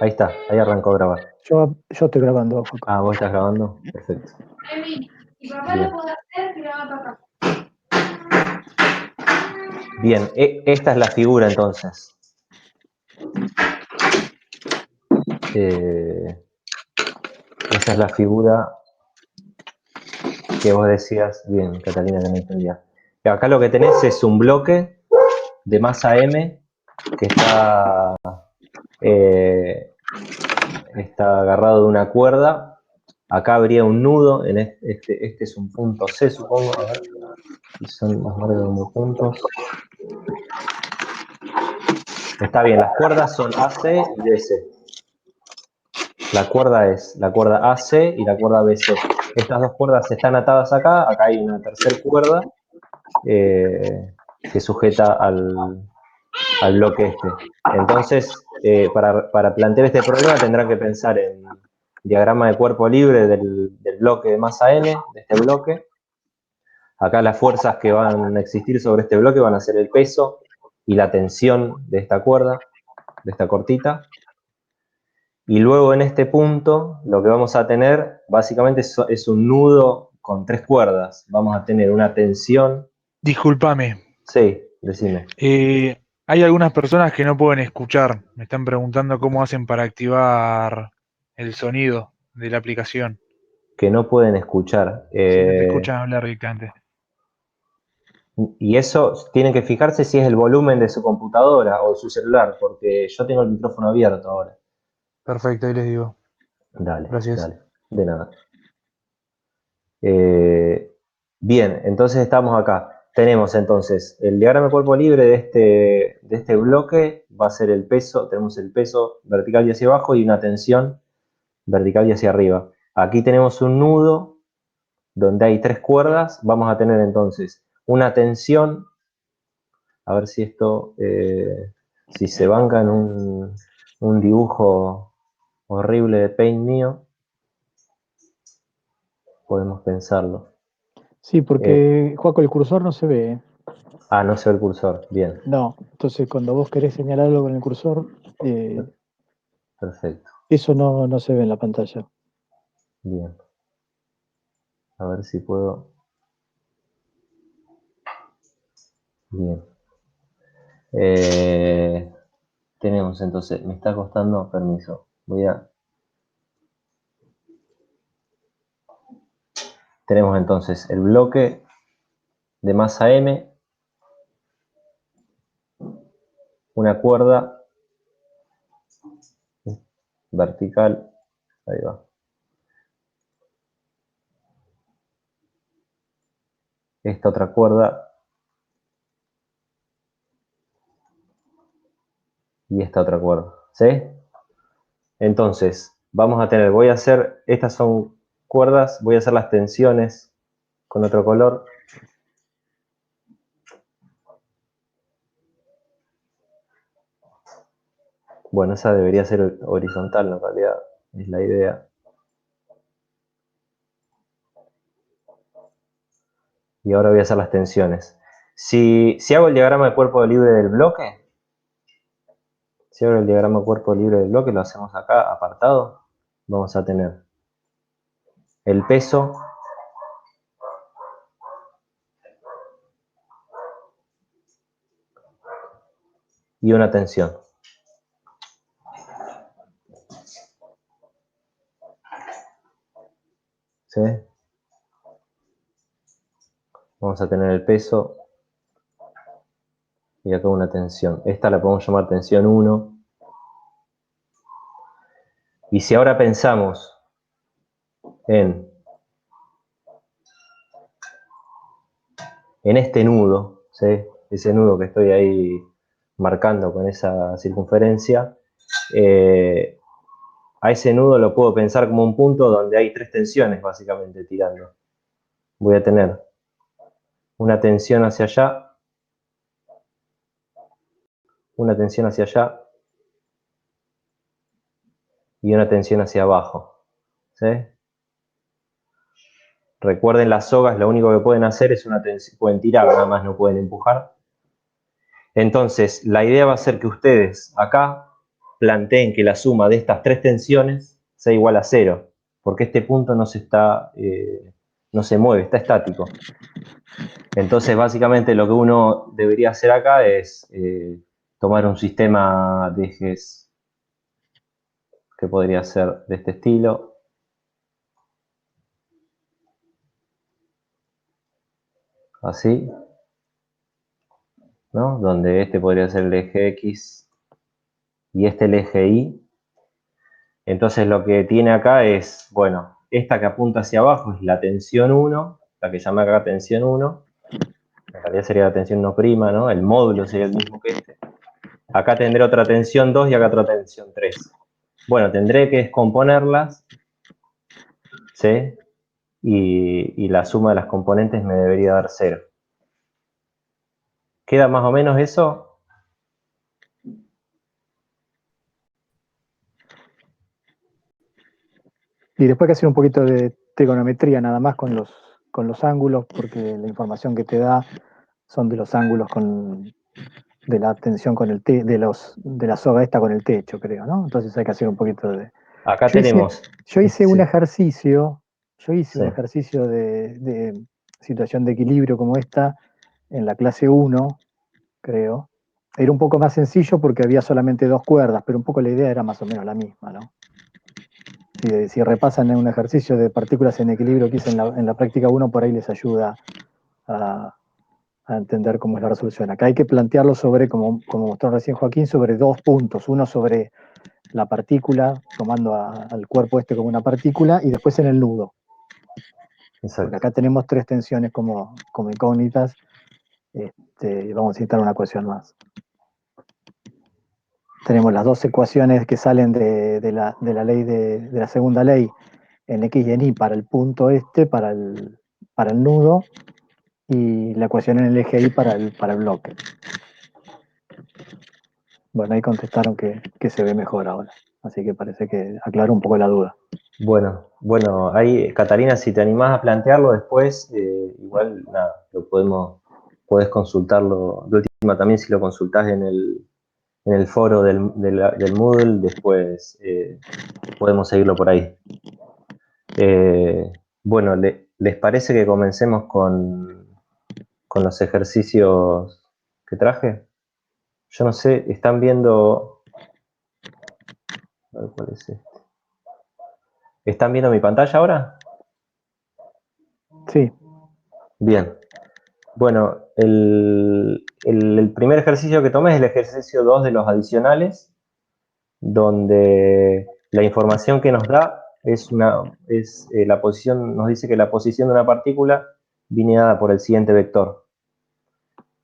Ahí está, ahí arrancó a grabar. Yo estoy grabando, Joaco. Ah, ¿vos estás grabando? Perfecto. Bien. Bien, esta es la figura entonces. Esa es la figura que vos decías. Bien, Catalina, que no entendía. Acá lo que tenés es un bloque de masa M que está agarrado de una cuerda. Acá habría un nudo, en este es un punto C, supongo. A ver si son más largos como puntos. Está bien, las cuerdas son AC y DC. La cuerda es la cuerda AC y la cuerda BC. Estas dos cuerdas están atadas acá. Acá hay una tercera cuerda que sujeta al bloque este. Entonces, para plantear este problema tendrán que pensar en diagrama de cuerpo libre del bloque de masa N, de este bloque. Acá las fuerzas que van a existir sobre este bloque van a ser el peso y la tensión de esta cuerda, de esta cortita. Y luego en este punto lo que vamos a tener básicamente es un nudo con tres cuerdas. Vamos a tener una tensión. Discúlpame. Sí, decime. Hay algunas personas que no pueden escuchar. Me están preguntando cómo hacen para activar el sonido de la aplicación. Que no pueden escuchar. Si no te escuchan hablar directamente. Y eso tienen que fijarse si es el volumen de su computadora o su celular, porque yo tengo el micrófono abierto ahora. Perfecto, ahí les digo. Dale, Gracias. dale, de nada. Bien, entonces estamos acá. Tenemos entonces el diagrama de cuerpo libre de este bloque, va a ser el peso, tenemos el peso vertical y hacia abajo y una tensión vertical y hacia arriba. Aquí tenemos un nudo donde hay tres cuerdas, vamos a tener entonces una tensión, a ver si esto, si se banca en un dibujo horrible de Paint mío, podemos pensarlo. Sí, porque, Joaco, el cursor no se ve. No se ve el cursor, bien, No, entonces cuando vos querés señalar algo con el cursor, perfecto, eso no se ve en la pantalla. bien. A ver si puedo. Bien. Tenemos entonces, me está costando, permiso, tenemos entonces el bloque de masa M, una cuerda vertical, ahí va. Esta otra cuerda y esta otra cuerda, ¿sí? Entonces, vamos a tener, voy a hacer, estas son cuerdas, voy a hacer las tensiones con otro color. Bueno, esa debería ser horizontal, en realidad, es la idea. Y ahora voy a hacer las tensiones. Si hago el diagrama de cuerpo libre del bloque, si hago el diagrama de cuerpo libre del bloque, lo hacemos acá, apartado, vamos a tener el peso y una tensión. ¿Sí? Vamos a tener el peso y acá una tensión. Esta la podemos llamar tensión 1. Y si ahora pensamos en este nudo, ¿sí? Ese nudo que estoy ahí marcando con esa circunferencia, a ese nudo lo puedo pensar como un punto donde hay tres tensiones básicamente tirando. Voy a tener una tensión hacia allá, una tensión hacia allá y una tensión hacia abajo. ¿Sí? Recuerden, las sogas lo único que pueden hacer es una tensión, pueden tirar, nada más no pueden empujar. Entonces, la idea va a ser que ustedes acá planteen que la suma de estas tres tensiones sea igual a 0, porque este punto no no se mueve, está estático. Entonces, básicamente lo que uno debería hacer acá es tomar un sistema de ejes que podría ser de este estilo. Así, ¿no? Donde este podría ser el eje X y este el eje Y. Entonces lo que tiene acá es, bueno, esta que apunta hacia abajo es la tensión 1, la que llama acá tensión 1. En realidad sería la tensión no prima, ¿no? El módulo sería el mismo que este. Acá tendré otra tensión 2 y acá otra tensión 3. Bueno, tendré que descomponerlas, ¿sí? Y la suma de las componentes me debería dar 0. ¿Queda más o menos eso? Y después hay que hacer un poquito de trigonometría nada más con los ángulos, porque la información que te da son de los ángulos de la tensión con el de la soga esta con el techo, creo, ¿no? Entonces hay que hacer un poquito de. Acá Yo hice, tenemos. yo hice un Sí, ejercicio, sí. de situación de equilibrio como esta en la clase 1, creo. Era un poco más sencillo porque había solamente 2 cuerdas, pero un poco la idea era más o menos la misma, ¿no? Si repasan en un ejercicio de partículas en equilibrio que hice en la práctica 1, por ahí les ayuda a entender cómo es la resolución. Acá hay que plantearlo sobre, como mostró recién Joaquín, sobre 2 puntos. Uno sobre la partícula, tomando al cuerpo este como una partícula, y después en el nudo. Exacto. Porque acá tenemos 3 tensiones como incógnitas. Vamos a necesitar una ecuación más. Tenemos las 2 ecuaciones que salen de la ley de la segunda ley en X y en Y para el punto este, para el nudo, y la ecuación en el eje Y para el bloque. Bueno, ahí contestaron que se ve mejor ahora. Así que parece que aclaró un poco la duda. Bueno, ahí, Catalina, si te animás a plantearlo después, igual, nada, podés consultarlo. De última también si lo consultás en el foro del Moodle, después podemos seguirlo por ahí. Bueno, ¿les parece que comencemos con los ejercicios que traje? Yo no sé, ¿están viendo? A ver, ¿cuál es este? ¿Están viendo mi pantalla ahora? Sí. Bien. Bueno, el primer ejercicio que tomé es el ejercicio 2 de los adicionales, donde la información que nos da es la posición, nos dice que la posición de una partícula viene dada por el siguiente vector.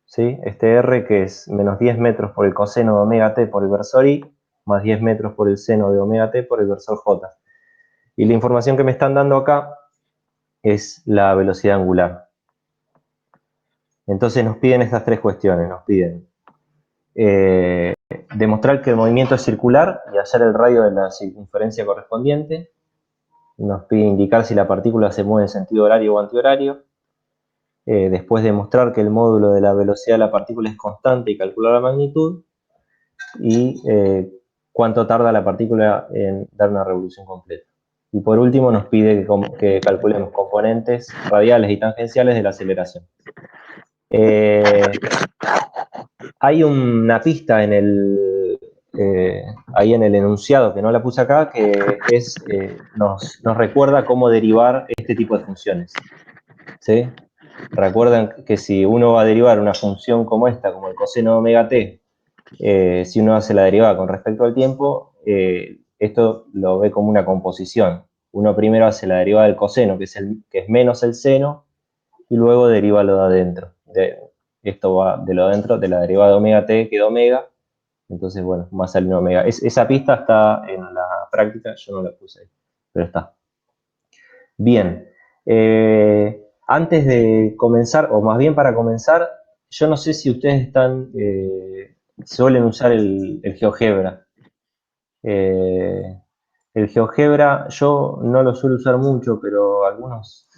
¿Sí? Este R, que es menos 10 metros por el coseno de omega t por el versor Y, más 10 metros por el seno de omega t por el versor J. Y la información que me están dando acá es la velocidad angular. Entonces nos piden estas 3 cuestiones. Nos piden demostrar que el movimiento es circular y hallar el radio de la circunferencia correspondiente. Nos pide indicar si la partícula se mueve en sentido horario o antihorario. Después demostrar que el módulo de la velocidad de la partícula es constante y calcular la magnitud. Y cuánto tarda la partícula en dar una revolución completa. Y por último nos pide que calculemos componentes radiales y tangenciales de la aceleración. Hay una pista ahí en el enunciado que no la puse acá, que nos recuerda cómo derivar este tipo de funciones. ¿Sí? Recuerden que si uno va a derivar una función como esta, como el coseno de omega t, si uno hace la derivada con respecto al tiempo, esto lo ve como una composición. Uno primero hace la derivada del coseno, que es menos el seno, y luego deriva lo de adentro. Esto va de lo de adentro, de la derivada de omega t queda omega, entonces, bueno, más sale un omega. Esa pista está en la práctica, yo no la puse ahí, pero está. Bien, antes de comenzar, o más bien para comenzar, yo no sé si ustedes suelen usar el GeoGebra. El GeoGebra yo no lo suelo usar mucho, pero algunos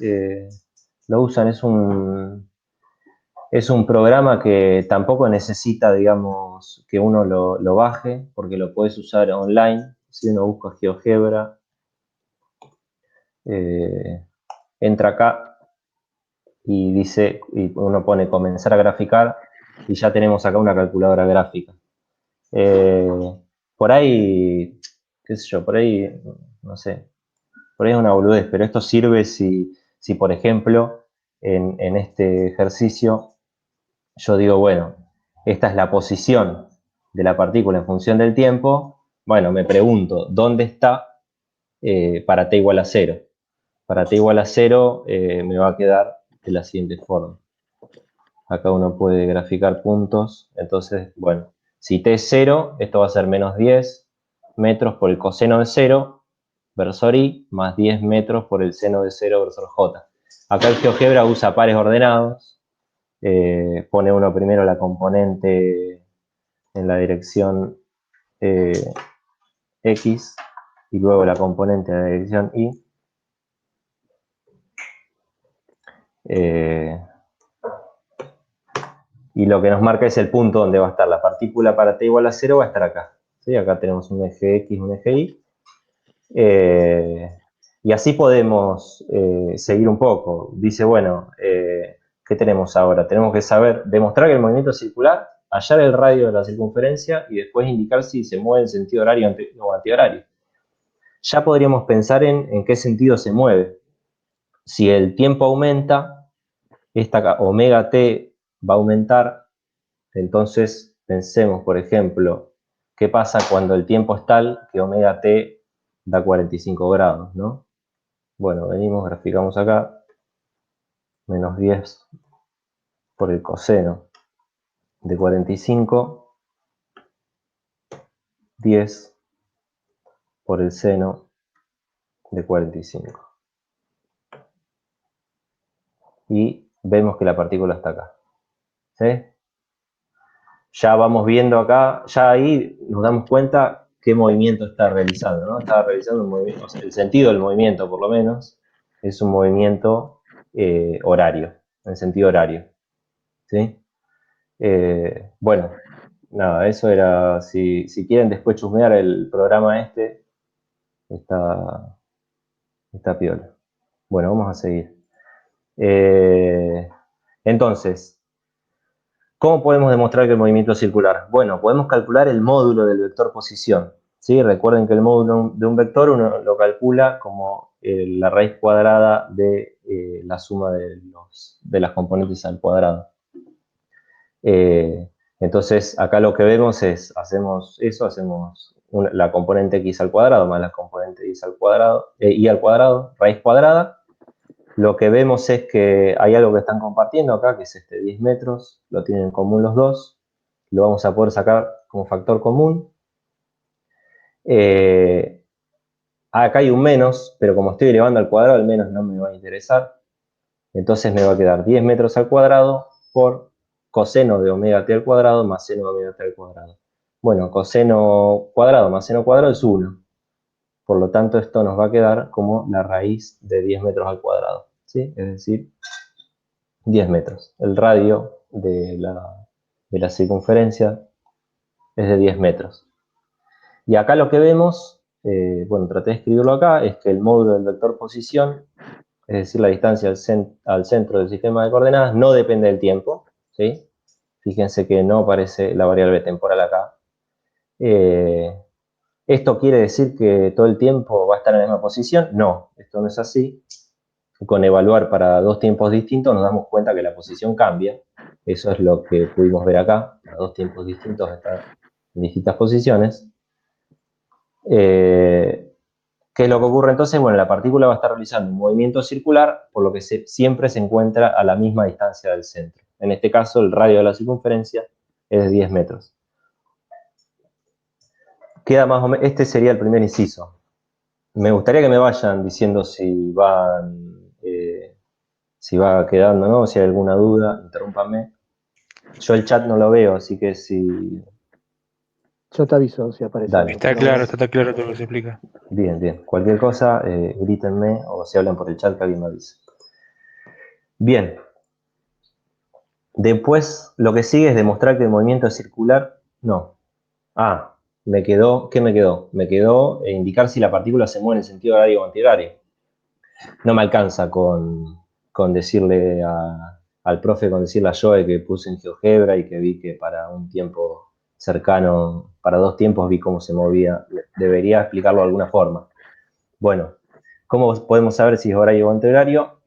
lo usan. Es un programa que tampoco necesita, digamos, que uno lo baje, porque lo puedes usar online. Si uno busca GeoGebra, entra acá y dice, y uno pone comenzar a graficar, y ya tenemos acá una calculadora gráfica. Por ahí, qué sé yo, por ahí, no sé, por ahí es una boludez, pero esto sirve si por ejemplo, en este ejercicio, yo digo, bueno, esta es la posición de la partícula en función del tiempo. Bueno, me pregunto, ¿dónde está para t igual a 0? Para t igual a 0 me va a quedar de la siguiente forma. Acá uno puede graficar puntos. Entonces, bueno, si t es 0, esto va a ser menos 10 metros por el coseno de 0 versor i, más 10 metros por el seno de 0 versor j. Acá el GeoGebra usa pares ordenados. Pone uno primero la componente en la dirección X y luego la componente en la dirección Y. Y lo que nos marca es el punto donde va a estar la partícula para t igual a 0, va a estar acá. ¿Sí? Acá tenemos un eje X, un eje Y. Y así podemos seguir un poco. Dice, bueno, ¿qué tenemos ahora? Tenemos que saber demostrar que el movimiento circular, hallar el radio de la circunferencia y después indicar si se mueve en sentido horario o antihorario. Ya podríamos pensar en qué sentido se mueve. Si el tiempo aumenta, esta omega t va a aumentar, entonces pensemos, por ejemplo, qué pasa cuando el tiempo es tal que omega t da 45 grados, ¿no? Bueno, venimos, graficamos acá, menos 10 por el coseno de 45, 10 por el seno de 45. Y vemos que la partícula está acá. ¿Sí? Ya vamos viendo acá, ya ahí nos damos cuenta qué movimiento está realizando, ¿no? Está realizando un movimiento, o sea, el sentido del movimiento, por lo menos, es un movimiento horario, en sentido horario. ¿Sí? Bueno, nada, eso era, si quieren después chusmear el programa este, está piola. Bueno, vamos a seguir. Entonces, ¿cómo podemos demostrar que el movimiento es circular? Bueno, podemos calcular el módulo del vector posición. ¿Sí? Recuerden que el módulo de un vector uno lo calcula como la raíz cuadrada de la suma de las componentes al cuadrado. Entonces, acá lo que vemos es, hacemos la componente x al cuadrado más la componente y al cuadrado, raíz cuadrada. Lo que vemos es que hay algo que están compartiendo acá, que es este 10 metros, lo tienen en común los dos, lo vamos a poder sacar como factor común. Acá hay un menos, pero como estoy elevando al cuadrado, el menos no me va a interesar. Entonces me va a quedar 10 metros al cuadrado por coseno de omega t al cuadrado más seno de omega t al cuadrado. Bueno, coseno cuadrado más seno cuadrado es 1. Por lo tanto, esto nos va a quedar como la raíz de 10 metros al cuadrado. ¿Sí? Es decir, 10 metros. El radio de la circunferencia es de 10 metros. Y acá lo que vemos, bueno, traté de escribirlo acá, es que el módulo del vector posición, es decir, la distancia al centro del sistema de coordenadas, no depende del tiempo. ¿Sí? Fíjense que no aparece la variable temporal acá. ¿Esto quiere decir que todo el tiempo va a estar en la misma posición? No, esto no es así. Con evaluar para dos tiempos distintos nos damos cuenta que la posición cambia. Eso es lo que pudimos ver acá. Para dos tiempos distintos están en distintas posiciones. ¿Qué es lo que ocurre entonces? Bueno, la partícula va a estar realizando un movimiento circular, por lo que siempre se encuentra a la misma distancia del centro. En este caso, el radio de la circunferencia es de 10 metros. Queda más o menos, este sería el primer inciso. Me gustaría que me vayan diciendo si va quedando, ¿no? Si hay alguna duda, interrúmpanme. Yo el chat no lo veo, así que si... Yo te aviso si aparece Dale. algo. Está claro todo lo que se explica. Bien. Cualquier cosa, grítenme o si hablan por el chat que alguien me avise. Bien. Después, lo que sigue es demostrar que el movimiento es circular. No. Ah, ¿qué me quedó? Me quedó indicar si la partícula se mueve en sentido horario o antihorario. No me alcanza con decirle al profe, con decirle a Joe que puse en GeoGebra y que vi que para un tiempo cercano, para 2 tiempos vi cómo se movía. Debería explicarlo de alguna forma. Bueno, ¿cómo podemos saber si es horario o antihorario?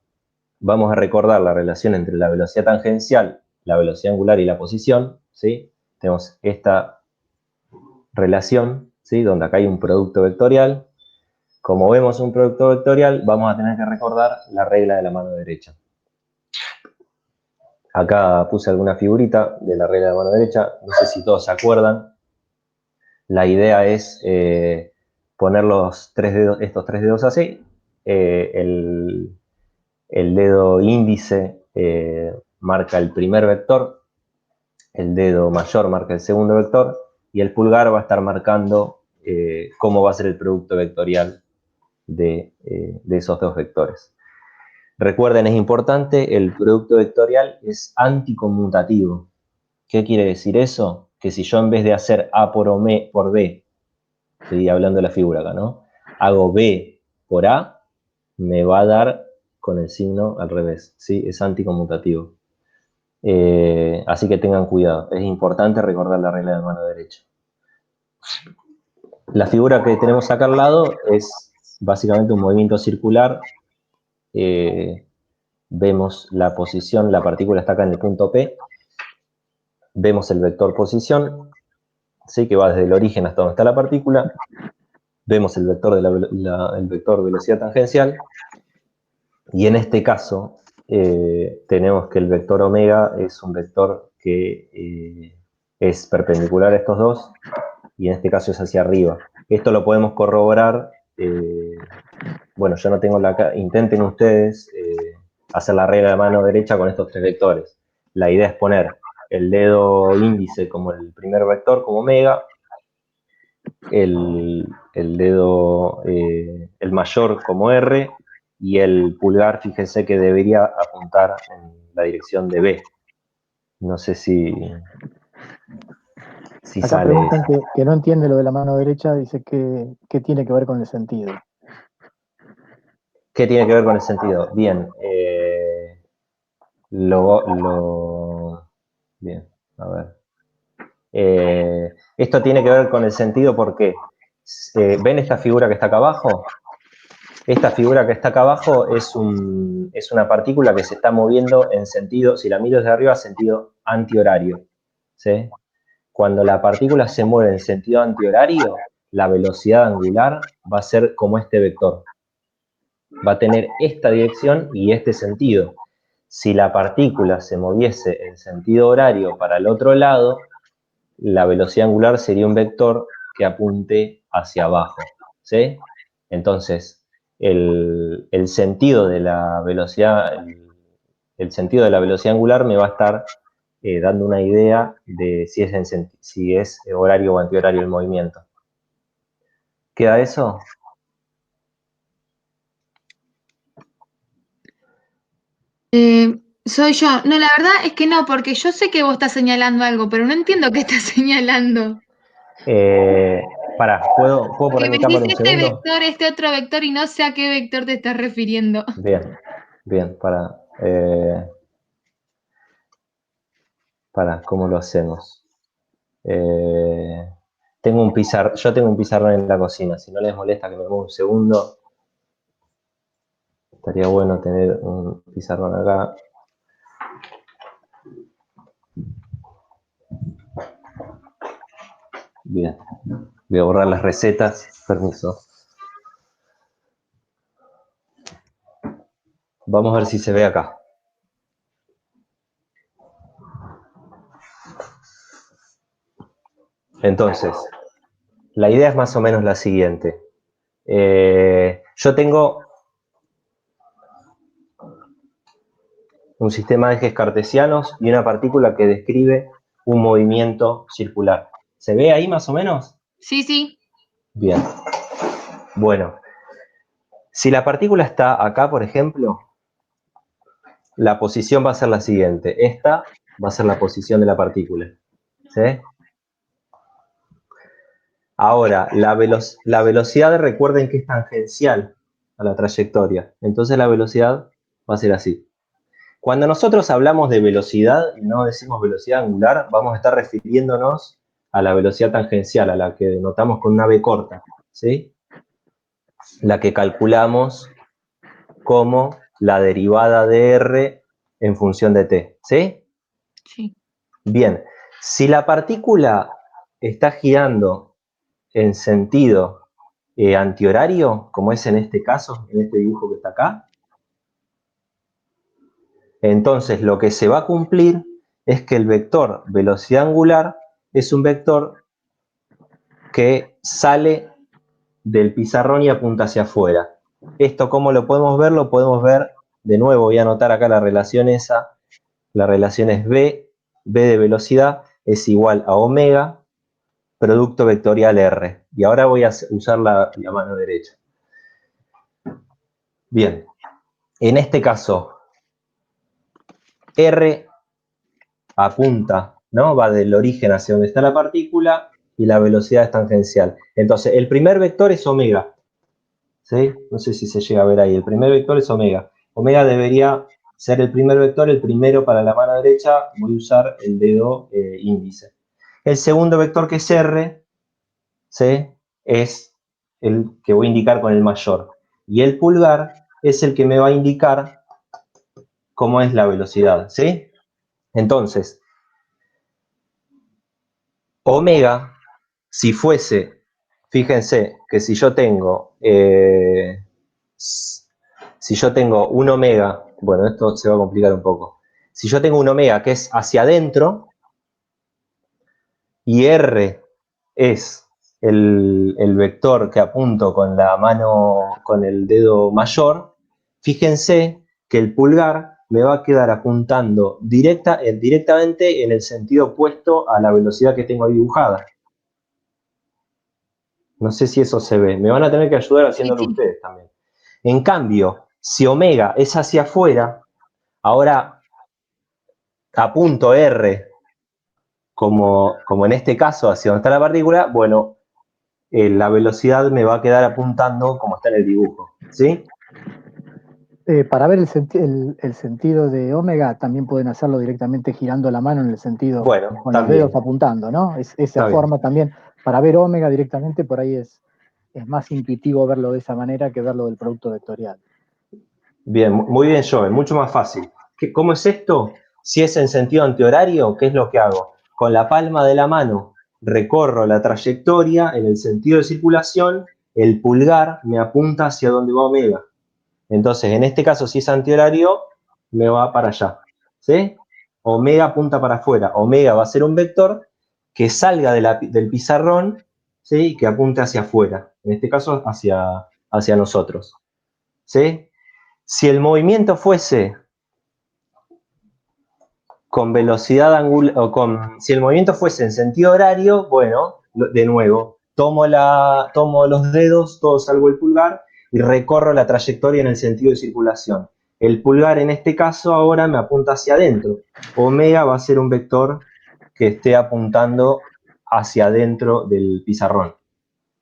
Vamos a recordar la relación entre la velocidad tangencial, la velocidad angular y la posición, ¿sí? Tenemos esta relación, ¿sí? Donde acá hay un producto vectorial. Como vemos un producto vectorial, vamos a tener que recordar la regla de la mano derecha. Acá puse alguna figurita de la regla de la mano derecha, no sé si todos se acuerdan. La idea es poner estos tres dedos así, el dedo índice marca el primer vector, el dedo mayor marca el segundo vector y el pulgar va a estar marcando cómo va a ser el producto vectorial de esos dos vectores. Recuerden, es importante, el producto vectorial es anticonmutativo. ¿Qué quiere decir eso? Que si yo en vez de hacer A por B, estoy hablando de la figura acá, ¿no? Hago B por A, me va a dar con el signo al revés, ¿sí? Es anticonmutativo. Así que tengan cuidado. Es importante recordar la regla de mano derecha. La figura que tenemos acá al lado es básicamente un movimiento circular. Vemos la posición, la partícula está acá en el punto P. Vemos el vector posición, ¿sí? Que va desde el origen hasta donde está la partícula. Vemos el vector, el vector velocidad tangencial. Y en este caso, tenemos que el vector omega es un vector que es perpendicular a estos dos, y en este caso es hacia arriba. Esto lo podemos corroborar, bueno, yo no tengo intenten ustedes hacer la regla de mano derecha con estos tres vectores. La idea es poner el dedo índice como el primer vector, como omega, el dedo, el mayor como R, y el pulgar, fíjense que debería apuntar en la dirección de B. No sé si Acá sale preguntan eso. que no entiende lo de la mano derecha, dice que tiene que ver con el sentido. ¿Qué tiene que ver con el sentido? Bien, bien, a ver. Esto tiene que ver con el sentido porque, ¿ven esta figura que está acá abajo? Esta figura que está acá abajo es una partícula que se está moviendo en sentido, si la miro desde arriba, sentido antihorario, ¿sí? Cuando la partícula se mueve en sentido antihorario, la velocidad angular va a ser como este vector. Va a tener esta dirección y este sentido. Si la partícula se moviese en sentido horario para el otro lado, la velocidad angular sería un vector que apunte hacia abajo, ¿sí? Entonces, el sentido de la velocidad, el sentido de la velocidad angular me va a estar dando una idea de si es horario o antihorario el movimiento. ¿Queda eso? Soy yo. No, la verdad es que no, porque yo sé que vos estás señalando algo, pero no entiendo qué estás señalando. Pará, ¿puedo Que poner me mi decís cámara un este segundo? vector, este otro vector, y no sé a qué vector te estás refiriendo. Bien, bien, ¿cómo lo hacemos? Yo tengo un pizarrón en la cocina, si no les molesta que me mueva un segundo, estaría bueno tener un pizarrón acá. Bien, voy a borrar las recetas, permiso. Vamos a ver si se ve acá. Entonces, la idea es más o menos la siguiente. Yo tengo un sistema de ejes cartesianos y una partícula que describe un movimiento circular. ¿Se ve ahí más o menos? Sí, sí. Bien. Bueno, si la partícula está acá, por ejemplo, la posición va a ser la siguiente. Esta va a ser la posición de la partícula. ¿Sí? Ahora, la velocidad, recuerden que es tangencial a la trayectoria. Entonces la velocidad va a ser así. Cuando nosotros hablamos de velocidad y no decimos velocidad angular, vamos a estar refiriéndonos a la velocidad tangencial, a la que denotamos con una B corta, ¿sí? La que calculamos como la derivada de R en función de t, ¿sí? Sí. Bien, si la partícula está girando en sentido antihorario, como es en este caso, en este dibujo que está acá, entonces lo que se va a cumplir es que el vector velocidad angular es un vector que sale del pizarrón y apunta hacia afuera. Esto, ¿cómo lo podemos ver? Lo podemos ver, de nuevo voy a anotar acá la relación esa, la relación es B de velocidad es igual a omega, producto vectorial R. Y ahora voy a usar la mano derecha. Bien, en este caso, R apunta, ¿no? Va del origen hacia donde está la partícula y la velocidad es tangencial. Entonces, el primer vector es omega. ¿Sí? No sé si se llega a ver ahí. El primer vector es omega. Omega debería ser el primer vector, el primero para la mano derecha. Voy a usar el dedo índice. El segundo vector, que es R, ¿sí? Es el que voy a indicar con el mayor. Y el pulgar es el que me va a indicar cómo es la velocidad. ¿Sí? Entonces, omega, si fuese, fíjense que si yo tengo un omega, bueno, esto se va a complicar un poco. Si yo tengo un omega que es hacia adentro y R es el vector que apunto con la mano, con el dedo mayor, fíjense que el pulgar me va a quedar apuntando directamente en el sentido opuesto a la velocidad que tengo ahí dibujada. No sé si eso se ve. Me van a tener que ayudar haciéndolo ustedes también. En cambio, si omega es hacia afuera, ahora apunto R como en este caso hacia donde está la partícula, bueno, la velocidad me va a quedar apuntando como está en el dibujo. ¿Sí? Para ver el sentido de omega, también pueden hacerlo directamente girando la mano en el sentido Bueno, con los dedos apuntando, ¿no? Esa forma también, para ver omega directamente, por ahí es más intuitivo verlo de esa manera que verlo del producto vectorial. Bien, muy bien, Joel, mucho más fácil. ¿Cómo es esto? Si es en sentido antihorario, ¿qué es lo que hago? Con la palma de la mano recorro la trayectoria en el sentido de circulación, el pulgar me apunta hacia donde va omega. Entonces, en este caso, si es antihorario, me va para allá. ¿Sí? Omega apunta para afuera. Omega va a ser un vector que salga del pizarrón, ¿sí? Y que apunte hacia afuera. En este caso, hacia nosotros. ¿Sí? Si el movimiento fuese con velocidad angular, si el movimiento fuese en sentido horario, bueno, de nuevo, tomo los dedos, todo salvo el pulgar, y recorro la trayectoria en el sentido de circulación. El pulgar en este caso ahora me apunta hacia adentro. Omega va a ser un vector que esté apuntando hacia adentro del pizarrón.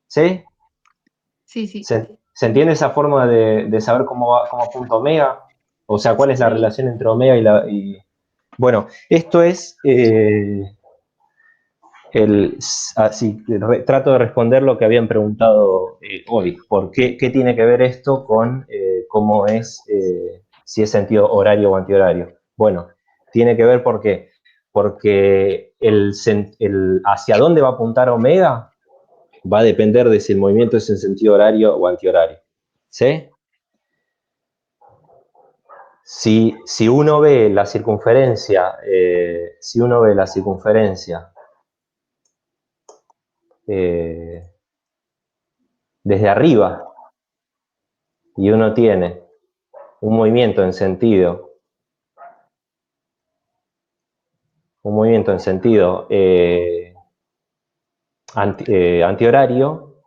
¿Sí? Sí, sí. ¿Se entiende esa forma de saber cómo apunta omega? O sea, ¿cuál es la relación entre omega y... Bueno, esto es... trato de responder lo que habían preguntado hoy. ¿Qué tiene que ver esto con cómo es, si es sentido horario o antihorario? Bueno, tiene que ver porque hacia dónde va a apuntar omega va a depender de si el movimiento es en sentido horario o antihorario. ¿Sí? Si uno ve la circunferencia, desde arriba y uno tiene un movimiento en sentido antihorario,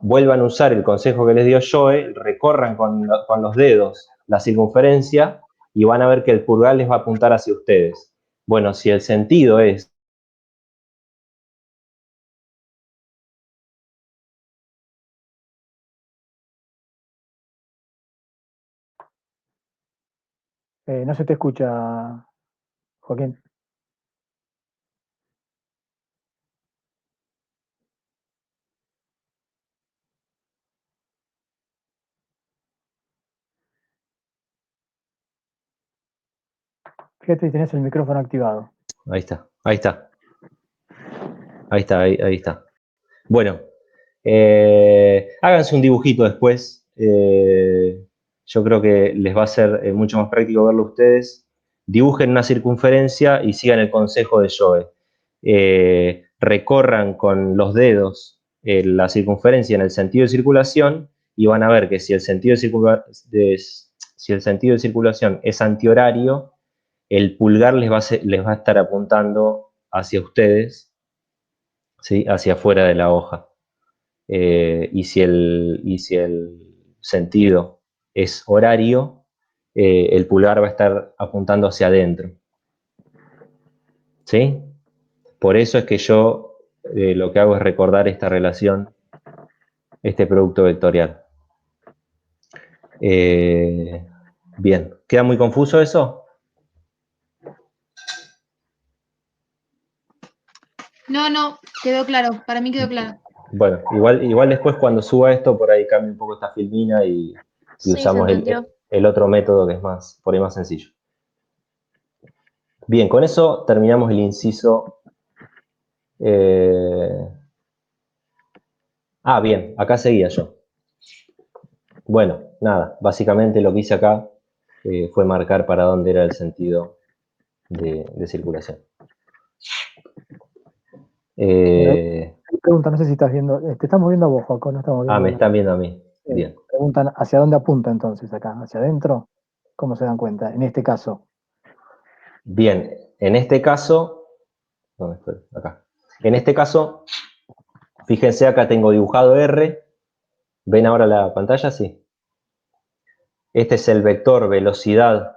vuelvan a usar el consejo que les dio Joe, recorran con los dedos la circunferencia y van a ver que el pulgar les va a apuntar hacia ustedes. Bueno, si el sentido es No se te escucha, Joaquín. Fíjate si tenés el micrófono activado. Ahí está, ahí está. Ahí está, ahí está. Bueno, háganse un dibujito después. Yo creo que les va a ser mucho más práctico verlo ustedes. Dibujen una circunferencia y sigan el consejo de Joe. Recorran con los dedos la circunferencia en el sentido de circulación y van a ver que si el sentido de circulación es antihorario, el pulgar les va a estar apuntando hacia ustedes, ¿sí? Hacia afuera de la hoja. Y si el sentido es horario, el pulgar va a estar apuntando hacia adentro. ¿Sí? Por eso es que yo lo que hago es recordar esta relación, este producto vectorial. Bien, ¿queda muy confuso eso? No, quedó claro. Para mí quedó claro. Bueno, igual después cuando suba esto, por ahí cambia un poco esta filmina y Sí, se usamos entendió. el otro método que es más, por ahí más sencillo. Bien, con eso terminamos el inciso. Bien, acá seguía yo. Bueno, nada, básicamente lo que hice acá fue marcar para dónde era el sentido de circulación. Pregunta, no sé si estás viendo, te estamos viendo a vos, Joaco, no estamos viendo. Me están viendo a mí. Bien. Preguntan, ¿hacia dónde apunta entonces acá? ¿Hacia adentro? ¿Cómo se dan cuenta? En este caso. Bien, en este caso, ¿dónde estoy? Acá. En este caso, fíjense, acá tengo dibujado R. ¿Ven ahora la pantalla? Sí. Este es el vector velocidad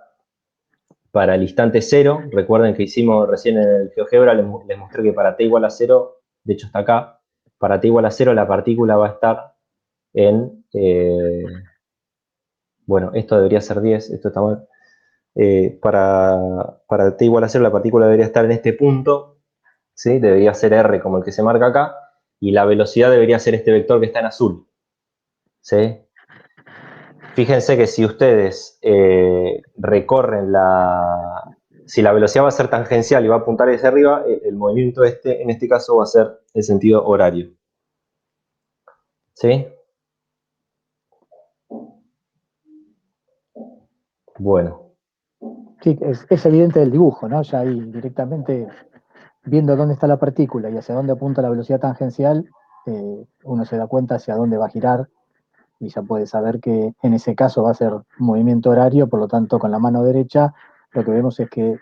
para el instante 0. Recuerden que hicimos recién en el GeoGebra, les mostré que para t igual a 0, de hecho está acá, para t igual a 0 la partícula va a estar en, bueno, esto debería ser 10, esto está mal. Para t igual a 0 la partícula debería estar en este punto, ¿sí? Debería ser R como el que se marca acá, y la velocidad debería ser este vector que está en azul, ¿sí? Fíjense que si ustedes recorren si la velocidad va a ser tangencial y va a apuntar hacia arriba, el movimiento en este caso va a ser el sentido horario. ¿Sí? Bueno. Sí, es evidente del dibujo, ¿no? Ya ahí directamente viendo dónde está la partícula y hacia dónde apunta la velocidad tangencial, uno se da cuenta hacia dónde va a girar y ya puede saber que en ese caso va a ser movimiento horario, por lo tanto con la mano derecha lo que vemos es que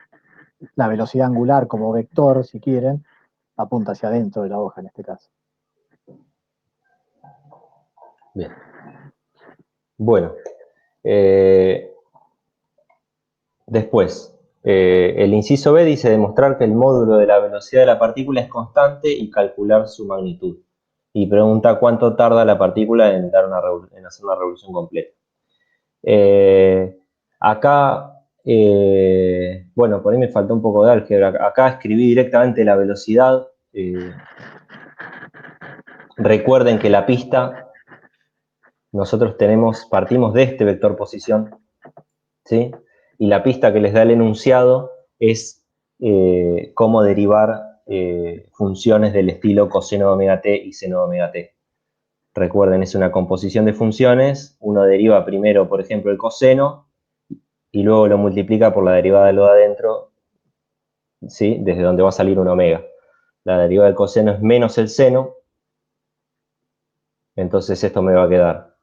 la velocidad angular como vector, si quieren, apunta hacia adentro de la hoja en este caso. Bien. Bueno. Después, el inciso B dice demostrar que el módulo de la velocidad de la partícula es constante y calcular su magnitud. Y pregunta cuánto tarda la partícula en hacer una revolución completa. Acá, bueno, por ahí me faltó un poco de álgebra. Acá escribí directamente la velocidad. Recuerden que la pista, nosotros partimos de este vector posición, ¿sí? Y la pista que les da el enunciado es cómo derivar funciones del estilo coseno de omega t y seno de omega t. Recuerden, es una composición de funciones. Uno deriva primero, por ejemplo, el coseno y luego lo multiplica por la derivada de lo de adentro, ¿sí? Desde donde va a salir un omega. La derivada del coseno es menos el seno, entonces esto me va a quedar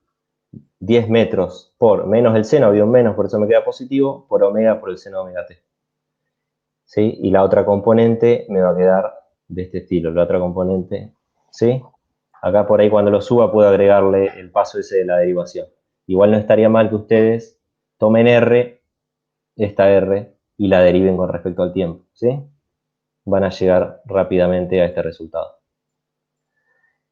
10 metros por menos el seno, había un menos, por eso me queda positivo, por omega por el seno de omega t. ¿Sí? Y la otra componente me va a quedar de este estilo, la otra componente, ¿sí? Acá por ahí cuando lo suba puedo agregarle el paso ese de la derivación. Igual no estaría mal que ustedes tomen R, esta R, y la deriven con respecto al tiempo, ¿sí? Van a llegar rápidamente a este resultado.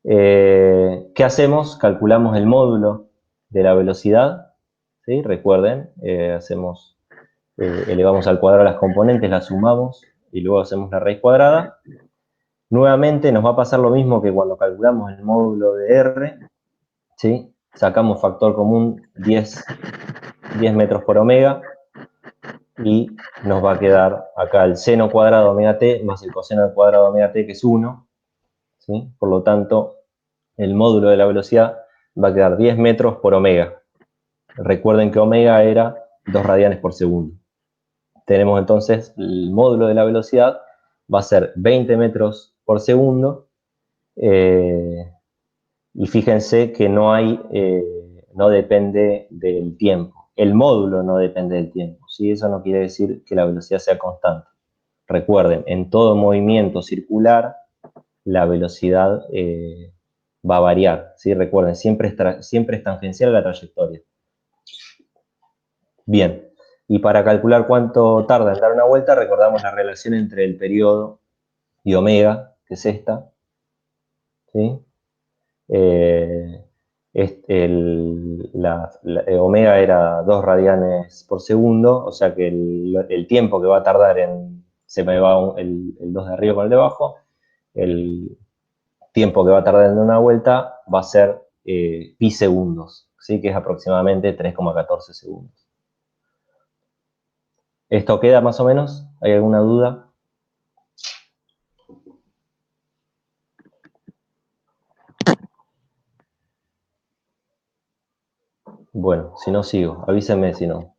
¿Qué hacemos? Calculamos el módulo de la velocidad, ¿sí? Recuerden, elevamos al cuadrado las componentes, las sumamos y luego hacemos la raíz cuadrada. Nuevamente nos va a pasar lo mismo que cuando calculamos el módulo de R, ¿sí? Sacamos factor común 10 metros por omega y nos va a quedar acá el seno cuadrado de omega t más el coseno al cuadrado de omega t, que es 1, ¿sí? Por lo tanto, el módulo de la velocidad va a quedar 10 metros por omega. Recuerden que omega era 2 radianes por segundo. Tenemos entonces el módulo de la velocidad va a ser 20 metros por segundo, y fíjense que no depende del tiempo. El módulo no depende del tiempo, ¿sí? Eso no quiere decir que la velocidad sea constante. Recuerden, en todo movimiento circular, la velocidad va a variar, ¿sí? Recuerden, siempre es tangencial a la trayectoria. Bien, y para calcular cuánto tarda en dar una vuelta, recordamos la relación entre el periodo y omega, que es esta, ¿sí? Omega era 2 radianes por segundo, o sea que el tiempo que va a tardar se me va el 2 de arriba con el de abajo, el tiempo que va a tardar en una vuelta va a ser pi segundos, ¿sí? Que es aproximadamente 3,14 segundos. ¿Esto queda más o menos? ¿Hay alguna duda? Bueno, si no sigo, avísenme si no.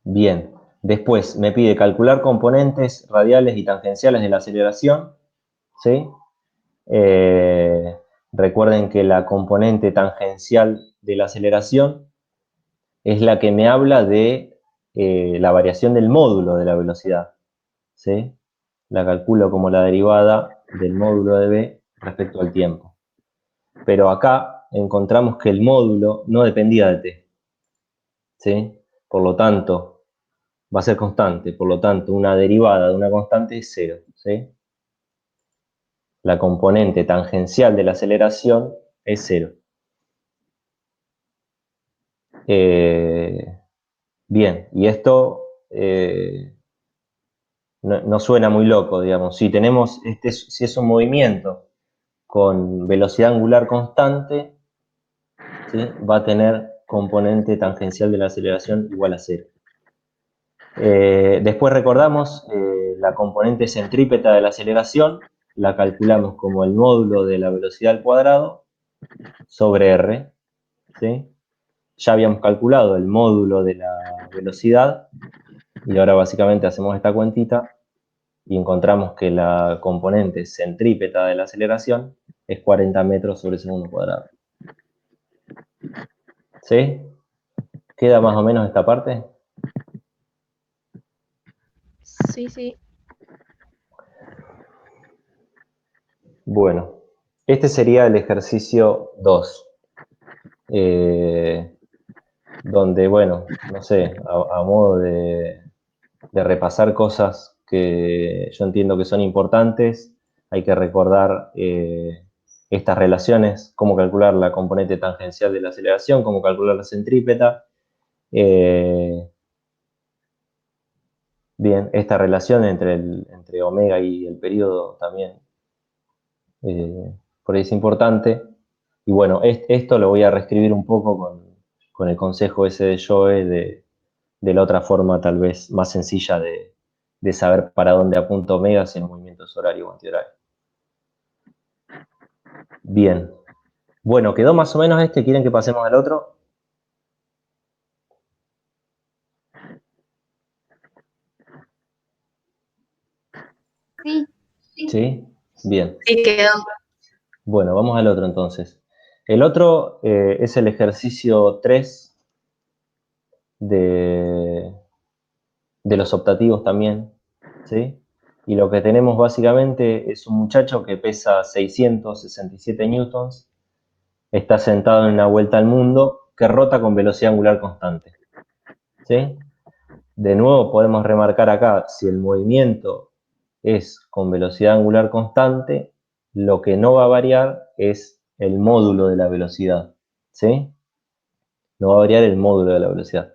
Bien, después me pide calcular componentes radiales y tangenciales de la aceleración, ¿sí? Recuerden que la componente tangencial de la aceleración es la que me habla de la variación del módulo de la velocidad, ¿sí? La calculo como la derivada del módulo de v respecto al tiempo. Pero acá encontramos que el módulo no dependía de t, ¿sí? Por lo tanto, va a ser constante, por lo tanto, una derivada de una constante es 0, ¿sí? La componente tangencial de la aceleración es 0. Bien, y esto no suena muy loco, digamos. Si es un movimiento con velocidad angular constante, ¿sí? Va a tener componente tangencial de la aceleración igual a 0. Después recordamos la componente centrípeta de la aceleración, la calculamos como el módulo de la velocidad al cuadrado sobre r, ¿sí? Ya habíamos calculado el módulo de la velocidad y ahora básicamente hacemos esta cuentita y encontramos que la componente centrípeta de la aceleración es 40 metros sobre segundo cuadrado. ¿Sí? ¿Queda más o menos esta parte? Sí, sí. Bueno, este sería el ejercicio 2. Donde, bueno, no sé, a modo de repasar cosas que yo entiendo que son importantes, hay que recordar estas relaciones, cómo calcular la componente tangencial de la aceleración, cómo calcular la centrípeta. Bien, esta relación entre omega y el periodo también por ahí es importante. Y bueno, esto lo voy a reescribir un poco con el consejo ese de Joe de la otra forma tal vez más sencilla de saber para dónde apunta omega, si el movimiento es horario o antihorario. Bien. Bueno, ¿quedó más o menos este? ¿Quieren que pasemos al otro? Sí, ¿Sí? Bien. sí quedó. Bueno, vamos al otro entonces. El otro es el ejercicio 3 de los optativos también, ¿sí? Y lo que tenemos básicamente es un muchacho que pesa 667 newtons, está sentado en una vuelta al mundo que rota con velocidad angular constante, ¿sí? De nuevo podemos remarcar acá, si el movimiento es con velocidad angular constante, lo que no va a variar es el módulo de la velocidad, ¿sí? No va a variar el módulo de la velocidad.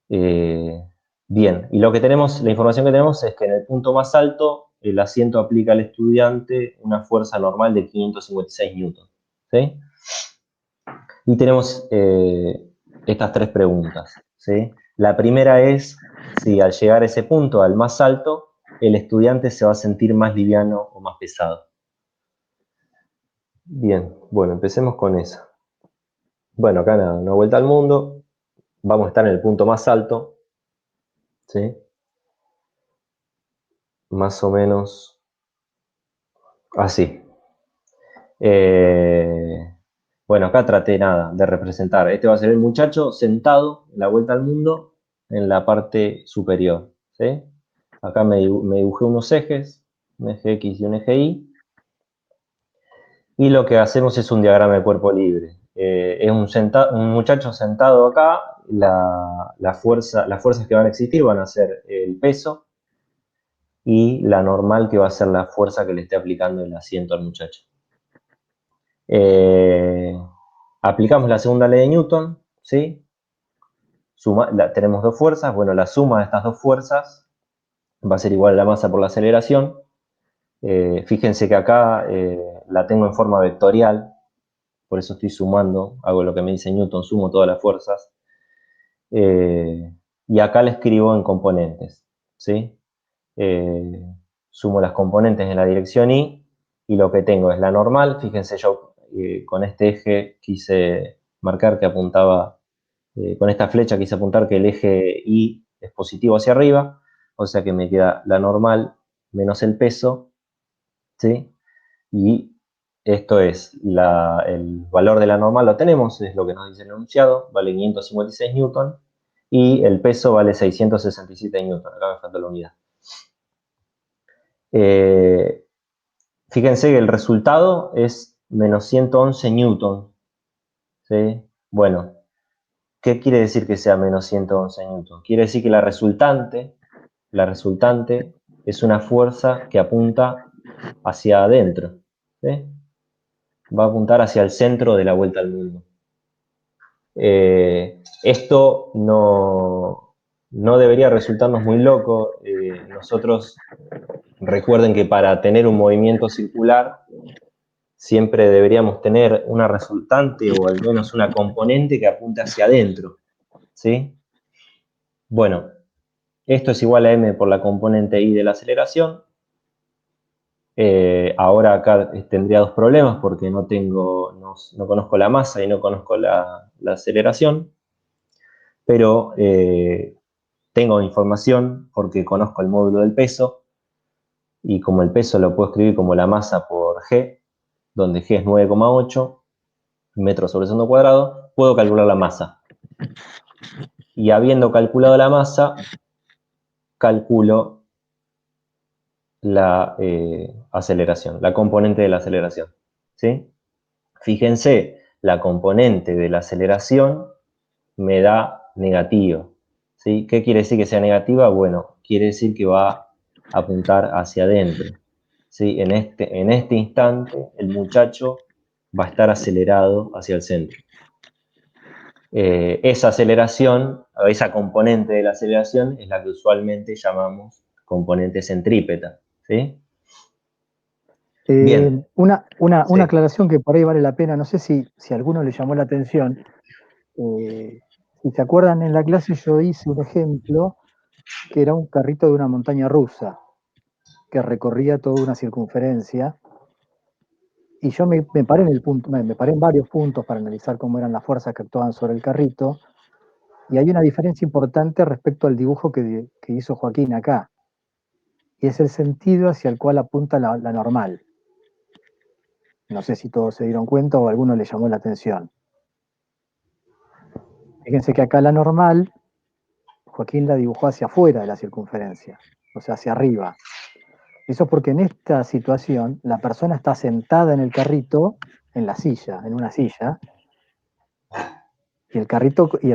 Bien, y lo que tenemos, la información que tenemos es que en el punto más alto el asiento aplica al estudiante una fuerza normal de 556 newton, ¿sí? Y tenemos estas tres preguntas, ¿sí? La primera es si al llegar a ese punto, al más alto, el estudiante se va a sentir más liviano o más pesado. Bien, bueno, empecemos con eso. Bueno, acá nada, una vuelta al mundo. Vamos a estar en el punto más alto, ¿sí? Más o menos así. Bueno, acá traté nada de representar. Este va a ser el muchacho sentado en la vuelta al mundo en la parte superior, ¿sí? Acá me dibujé unos ejes, un eje X y un eje Y. Y lo que hacemos es un diagrama de cuerpo libre. Es un muchacho sentado acá. Las fuerzas que van a existir van a ser el peso y la normal, que va a ser la fuerza que le esté aplicando el asiento al muchacho. Aplicamos la segunda ley de Newton, ¿sí? Tenemos dos fuerzas. Bueno, la suma de estas dos fuerzas va a ser igual a la masa por la aceleración. Fíjense que acá la tengo en forma vectorial, por eso estoy sumando, hago lo que me dice Newton, sumo todas las fuerzas. Y acá la escribo en componentes, ¿sí? Sumo las componentes en la dirección Y, y lo que tengo es la normal. Fíjense, yo con este eje quise marcar que apuntaba, con esta flecha quise apuntar que el eje Y es positivo hacia arriba, o sea que me queda la normal menos el peso, ¿sí? Y esto es, el valor de la normal lo tenemos, es lo que nos dice el enunciado, vale 556 newton, y el peso vale 667 newton, acá me falta la unidad. Fíjense que el resultado es menos 111 newton, ¿sí? Bueno, ¿qué quiere decir que sea menos 111 newton? Quiere decir que la resultante es una fuerza que apunta hacia adentro, ¿sí? Va a apuntar hacia el centro de la vuelta al mundo. Esto no debería resultarnos muy loco. Nosotros, recuerden que para tener un movimiento circular siempre deberíamos tener una resultante o al menos una componente que apunte hacia adentro, ¿sí? Bueno, esto es igual a m por la componente y de la aceleración. Ahora acá tendría dos problemas porque no conozco la masa y no conozco la aceleración, pero tengo información porque conozco el módulo del peso, y como el peso lo puedo escribir como la masa por G, donde G es 9,8 metros sobre segundo cuadrado, puedo calcular la masa. Y habiendo calculado la masa, calculo la aceleración, la componente de la aceleración, ¿sí? Fíjense, la componente de la aceleración me da negativo, ¿sí? ¿Qué quiere decir que sea negativa? Bueno, quiere decir que va a apuntar hacia adentro, ¿sí? En este instante, el muchacho va a estar acelerado hacia el centro. Esa aceleración, o esa componente de la aceleración, es la que usualmente llamamos componente centrípeta, ¿sí? Bien. Una Sí. aclaración que por ahí vale la pena, no sé si a alguno le llamó la atención. Si se acuerdan, en la clase yo hice un ejemplo que era un carrito de una montaña rusa que recorría toda una circunferencia, y yo me paré en el punto, me paré en varios puntos para analizar cómo eran las fuerzas que actuaban sobre el carrito, y hay una diferencia importante respecto al dibujo que hizo Joaquín acá, y es el sentido hacia el cual apunta la normal. No sé si todos se dieron cuenta o a alguno le llamó la atención. Fíjense que acá la normal, Joaquín la dibujó hacia afuera de la circunferencia, o sea, hacia arriba. Eso porque en esta situación la persona está sentada en el carrito, en la silla, en una silla, y el carrito y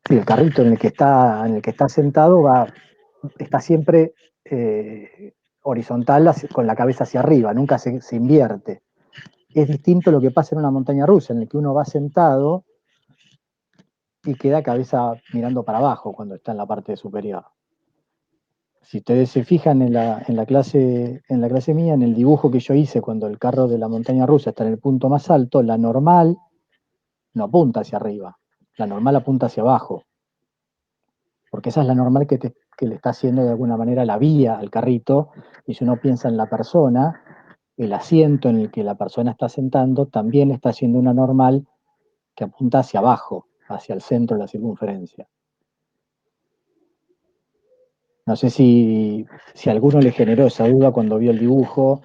Sí, el carrito en el que está sentado está siempre horizontal con la cabeza hacia arriba, nunca se invierte. Es distinto lo que pasa en una montaña rusa, en el que uno va sentado y queda cabeza mirando para abajo cuando está en la parte superior. Si ustedes se fijan en la clase mía, en el dibujo que yo hice cuando el carro de la montaña rusa está en el punto más alto, la normal no apunta hacia arriba, la normal apunta hacia abajo, porque esa es la normal que le está haciendo de alguna manera la vía al carrito, y si uno piensa en la persona, el asiento en el que la persona está sentando también está haciendo una normal que apunta hacia abajo, hacia el centro de la circunferencia. No sé si a alguno le generó esa duda cuando vio el dibujo.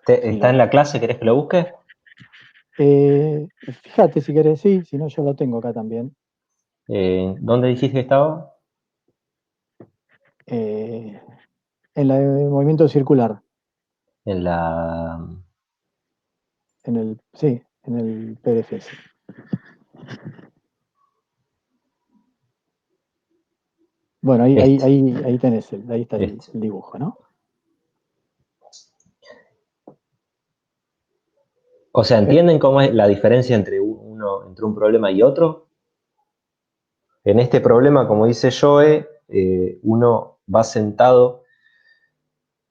¿Está en la clase? ¿Querés que lo busque? Fíjate si querés, sí, si no yo lo tengo acá también. ¿Dónde dijiste que estaba? En el movimiento circular, En la... sí, en el PDF. Sí. Bueno, ahí tenés, ahí está el dibujo, ¿no? O sea, ¿entienden cómo es la diferencia entre un problema y otro? En este problema, como dice Joe, uno va sentado,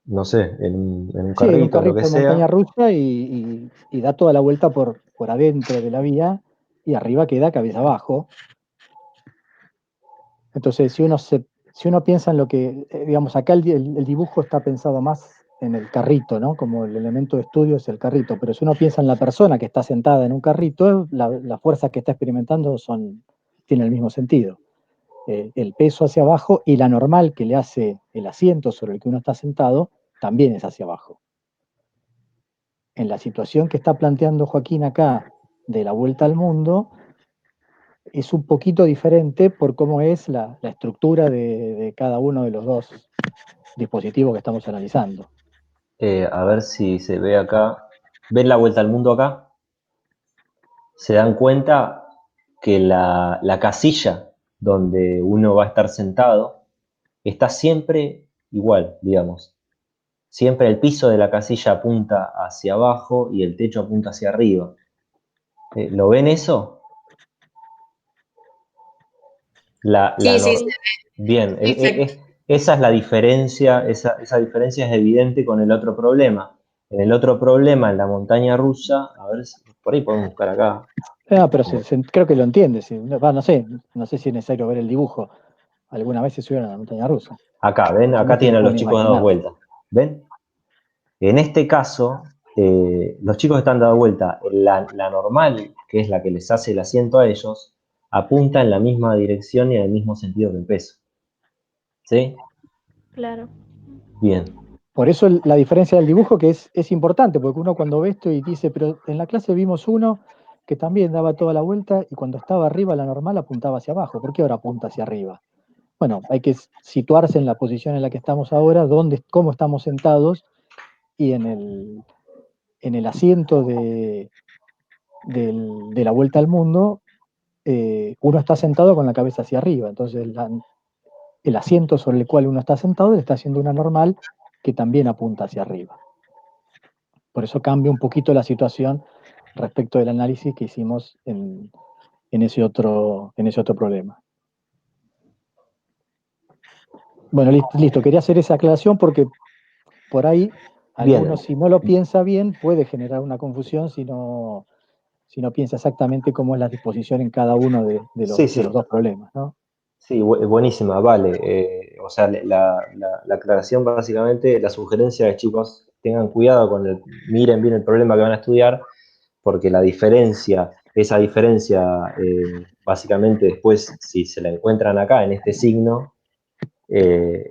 no sé, en un Sí, en un carrito, lo que carrito de montaña sea. rusa y da toda la vuelta por adentro de la vía y arriba queda cabeza abajo. Entonces, si uno piensa en lo que, digamos, acá el dibujo está pensado más en el carrito, ¿no? Como el elemento de estudio es el carrito, pero si uno piensa en la persona que está sentada en un carrito, las fuerzas que está experimentando tienen el mismo sentido. El peso hacia abajo y la normal que le hace el asiento sobre el que uno está sentado también es hacia abajo. En la situación que está planteando Joaquín acá de la vuelta al mundo, es un poquito diferente por cómo es la estructura de cada uno de los dos dispositivos que estamos analizando. A ver si se ve acá. ¿Ven la vuelta al mundo acá? Se dan cuenta que la casilla donde uno va a estar sentado está siempre igual, digamos. Siempre el piso de la casilla apunta hacia abajo y el techo apunta hacia arriba. ¿Lo ven eso? Sí, sí, Bien, exacto. esa es la diferencia, esa diferencia es evidente con el otro problema. En el otro problema, en la montaña rusa, a ver, por ahí podemos buscar acá. Pero creo que lo entiende. No sé si es necesario ver el dibujo. Alguna vez se subieron a la montaña rusa. Acá, ¿ven? Si no, Acá se lo tienen los pueden chicos dando imaginar. vueltas. ¿Ven? En este caso, los chicos están dando vuelta. La normal, que es la que les hace el asiento a ellos, apunta en la misma dirección y en el mismo sentido que el peso. ¿Sí? Claro. Bien. Por eso la diferencia del dibujo que es importante, porque uno cuando ve esto y dice, pero en la clase vimos uno que también daba toda la vuelta y cuando estaba arriba la normal apuntaba hacia abajo. ¿Por qué ahora apunta hacia arriba? Bueno, hay que situarse en la posición en la que estamos ahora, cómo estamos sentados y en el asiento de la vuelta al mundo, uno está sentado con la cabeza hacia arriba. Entonces el asiento sobre el cual uno está sentado le está haciendo una normal que también apunta hacia arriba. Por eso cambia un poquito la situación respecto del análisis que hicimos en ese otro problema. Bueno, listo. Quería hacer esa aclaración porque por ahí Bien. algunos, si no lo piensa bien, puede generar una confusión si no piensa exactamente cómo es la disposición en cada uno de los dos problemas, ¿no? Sí, buenísima, vale. O sea, la aclaración básicamente, la sugerencia de chicos, tengan cuidado miren bien el problema que van a estudiar, porque esa diferencia, básicamente después, si se la encuentran acá en este signo,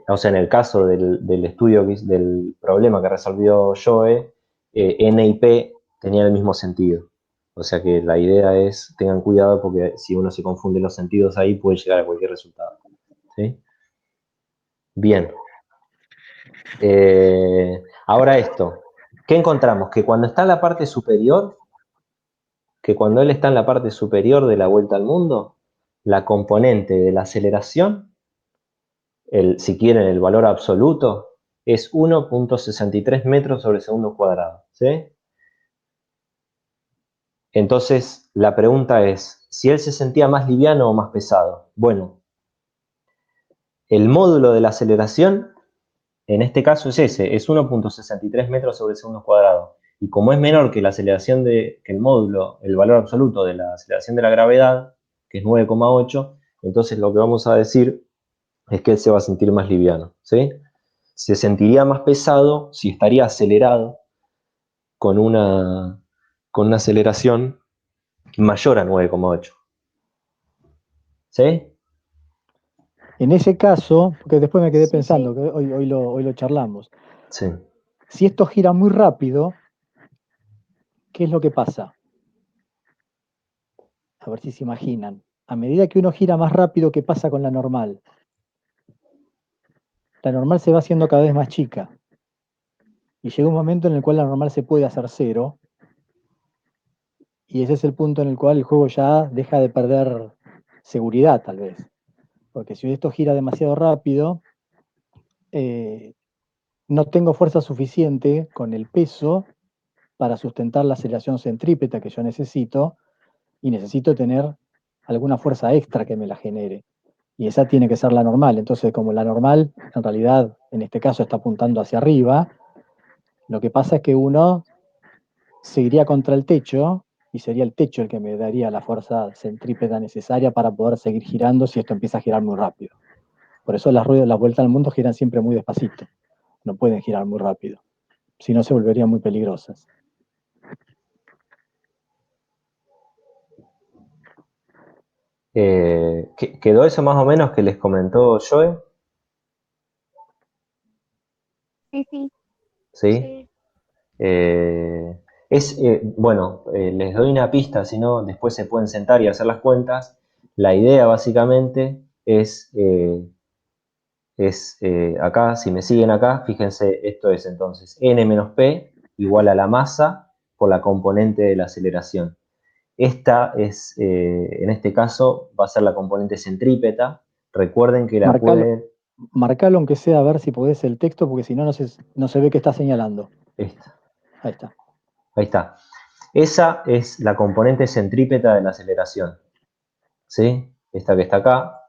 o sea, en el caso del estudio, del problema que resolvió Joe, N y P tenían el mismo sentido. O sea que la idea es, tengan cuidado porque si uno se confunde los sentidos ahí puede llegar a cualquier resultado. ¿Sí? Bien. Ahora esto. ¿Qué encontramos? Que cuando está en la parte superior, que cuando él está en la parte superior de la vuelta al mundo, la componente de la aceleración, si quieren el valor absoluto, es 1.63 metros sobre segundo cuadrado, ¿sí? Entonces, la pregunta es, si él se sentía más liviano o más pesado. Bueno, el módulo de la aceleración, en este caso es ese, es 1.63 metros sobre segundo cuadrado. Y como es menor que la aceleración que el módulo, el valor absoluto de la aceleración de la gravedad, que es 9,8, entonces lo que vamos a decir es que él se va a sentir más liviano, ¿sí? Se sentiría más pesado si estaría acelerado con una aceleración mayor a 9,8. ¿Sí? En ese caso, porque después me quedé Sí, pensando, sí. que hoy lo charlamos, Sí. si esto gira muy rápido, ¿qué es lo que pasa? A ver si se imaginan. A medida que uno gira más rápido, ¿qué pasa con la normal? La normal se va haciendo cada vez más chica. Y llega un momento en el cual la normal se puede hacer cero. Y ese es el punto en el cual el juego ya deja de perder seguridad, tal vez. Porque si esto gira demasiado rápido, no tengo fuerza suficiente con el peso para sustentar la aceleración centrípeta que yo necesito, y necesito tener alguna fuerza extra que me la genere. Y esa tiene que ser la normal. Entonces, como la normal, en realidad, en este caso está apuntando hacia arriba, lo que pasa es que uno se iría contra el techo y sería el techo el que me daría la fuerza centrípeta necesaria para poder seguir girando si esto empieza a girar muy rápido. Por eso las ruedas, las vueltas al mundo giran siempre muy despacito. No pueden girar muy rápido. Si no, se volverían muy peligrosas. ¿Quedó eso más o menos que les comentó Joe? Sí, sí, ¿Sí? sí. Bueno, les doy una pista, si no, después se pueden sentar y hacer las cuentas. La idea básicamente es acá, si me siguen acá, fíjense, esto es entonces n menos p igual a la masa por la componente de la aceleración. Esta es, en este caso, va a ser la componente centrípeta. Recuerden que la Marcalo, pueden... marcalo aunque sea a ver si podés el texto, porque si no, no se ve que está señalando. Esta, Ahí está. ahí está. Esa es la componente centrípeta de la aceleración. ¿Sí? Esta que está acá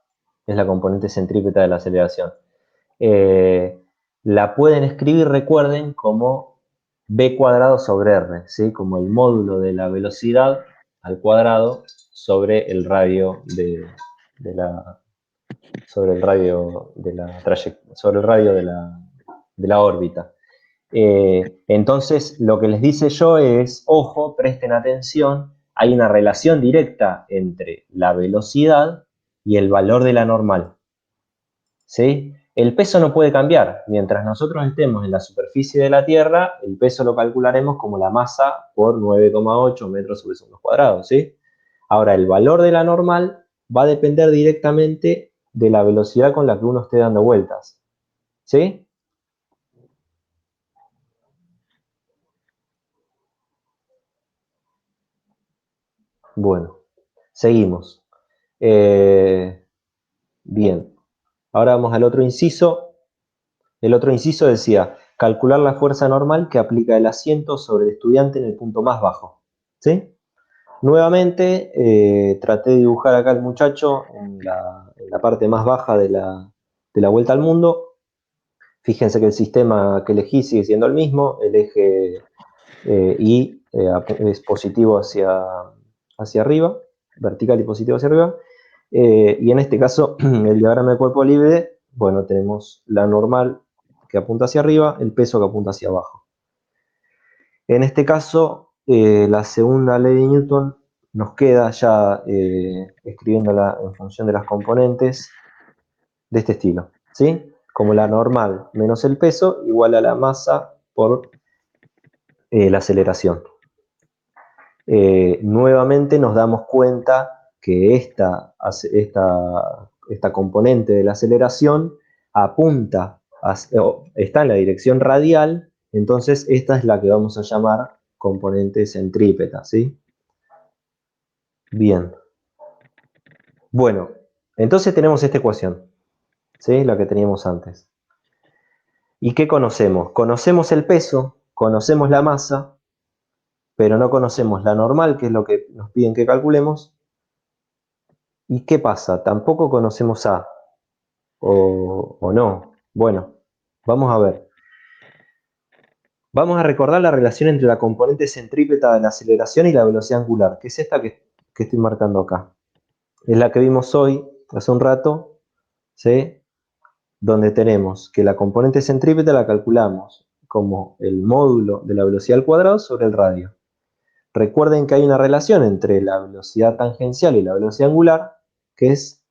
es la componente centrípeta de la aceleración. La pueden escribir, recuerden, como b cuadrado sobre r, ¿sí? Como el módulo de la velocidad al cuadrado sobre el radio sobre el radio de la órbita. Entonces, lo que les dice yo es, ojo, presten atención, hay una relación directa entre la velocidad y el valor de la normal. ¿Sí? El peso no puede cambiar. Mientras nosotros estemos en la superficie de la Tierra, el peso lo calcularemos como la masa por 9,8 metros sobre segundo cuadrado, ¿sí? Ahora, el valor de la normal va a depender directamente de la velocidad con la que uno esté dando vueltas, ¿sí? Bueno, seguimos. Bien, ahora vamos al otro inciso. El otro inciso decía, calcular la fuerza normal que aplica el asiento sobre el estudiante en el punto más bajo, ¿sí? Nuevamente, traté de dibujar acá al muchacho en la parte más baja de la vuelta al mundo. Fíjense que el sistema que elegí sigue siendo el mismo, el eje Y es positivo hacia arriba, vertical y positivo hacia arriba. Y en este caso, el diagrama de cuerpo libre, bueno, tenemos la normal que apunta hacia arriba, el peso que apunta hacia abajo. En este caso, la segunda ley de Newton nos queda ya escribiéndola en función de las componentes de este estilo, ¿sí? Como la normal menos el peso igual a la masa por la aceleración. Nuevamente nos damos cuenta que esta componente de la aceleración está en la dirección radial, entonces esta es la que vamos a llamar componente centrípeta, ¿sí? Bien. Bueno, entonces tenemos esta ecuación, ¿sí? La que teníamos antes. ¿Y qué conocemos? Conocemos el peso, conocemos la masa, pero no conocemos la normal, que es lo que nos piden que calculemos. ¿Y qué pasa? Tampoco conocemos A, o no. Bueno, vamos a ver. Vamos a recordar la relación entre la componente centrípeta de la aceleración y la velocidad angular, que es esta que estoy marcando acá. Es la que vimos hoy, hace un rato, ¿sí? Donde tenemos que la componente centrípeta la calculamos como el módulo de la velocidad al cuadrado sobre el radio. Recuerden que hay una relación entre la velocidad tangencial y la velocidad angular, que es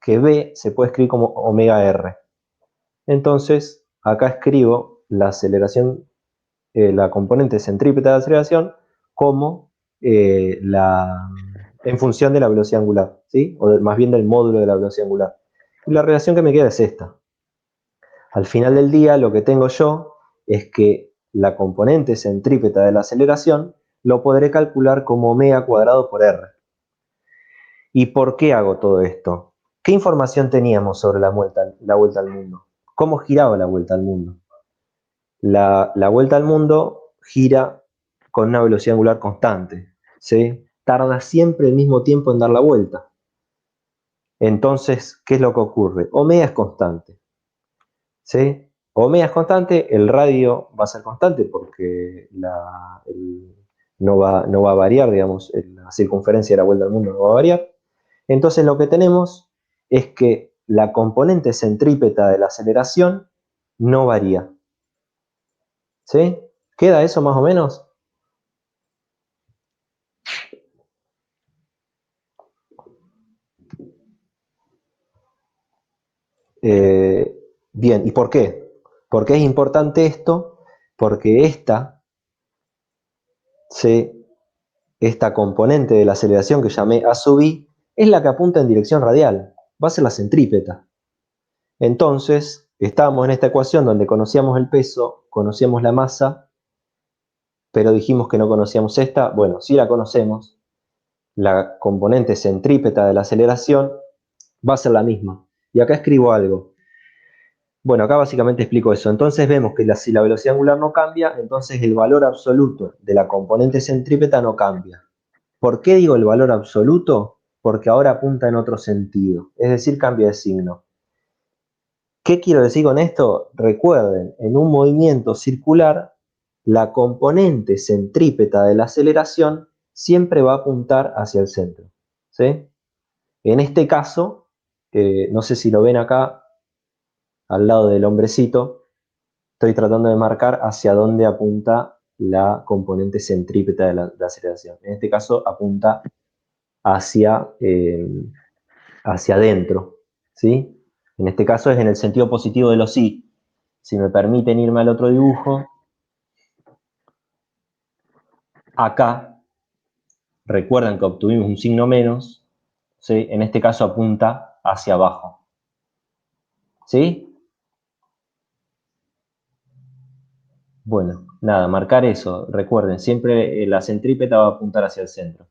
que B se puede escribir como omega R. Entonces, acá escribo la aceleración, la componente centrípeta de aceleración como en función de la velocidad angular, ¿sí? O más bien del módulo de la velocidad angular. Y la relación que me queda es esta. Al final del día, lo que tengo yo es que la componente centrípeta de la aceleración lo podré calcular como omega cuadrado por R. ¿Y por qué hago todo esto? ¿Qué información teníamos sobre la vuelta al mundo? ¿Cómo giraba la vuelta al mundo? La vuelta al mundo gira con una velocidad angular constante, ¿sí? Tarda siempre el mismo tiempo en dar la vuelta. Entonces, ¿qué es lo que ocurre? Omega es constante, ¿sí? Omega es constante, el radio va a ser constante porque no va a variar, digamos, la circunferencia de la vuelta al mundo no va a variar. Entonces lo que tenemos es que la componente centrípeta de la aceleración no varía. ¿Sí? ¿Queda eso más o menos? Bien, ¿y por qué? ¿Por qué es importante esto? Porque esta componente de la aceleración que llamé A sub i es la que apunta en dirección radial, va a ser la centrípeta. Entonces, estábamos en esta ecuación donde conocíamos el peso, conocíamos la masa, pero dijimos que no conocíamos esta. Bueno, sí la conocemos. La componente centrípeta de la aceleración va a ser la misma. Y acá escribo algo. Bueno, acá básicamente explico eso. Entonces vemos que si la velocidad angular no cambia, entonces el valor absoluto de la componente centrípeta no cambia. ¿Por qué digo el valor absoluto? Porque ahora apunta en otro sentido, es decir, cambia de signo. ¿Qué quiero decir con esto? Recuerden, en un movimiento circular, la componente centrípeta de la aceleración siempre va a apuntar hacia el centro, ¿sí? En este caso, no sé si lo ven acá, al lado del hombrecito, estoy tratando de marcar hacia dónde apunta la componente centrípeta de la aceleración. En este caso apunta hacia adentro, ¿sí? En este caso es en el sentido positivo de los i. Si me permiten irme al otro dibujo, acá, recuerdan que obtuvimos un signo menos, ¿sí? En este caso apunta hacia abajo, ¿sí? Bueno, nada, marcar eso. Recuerden, siempre la centrípeta va a apuntar hacia el centro.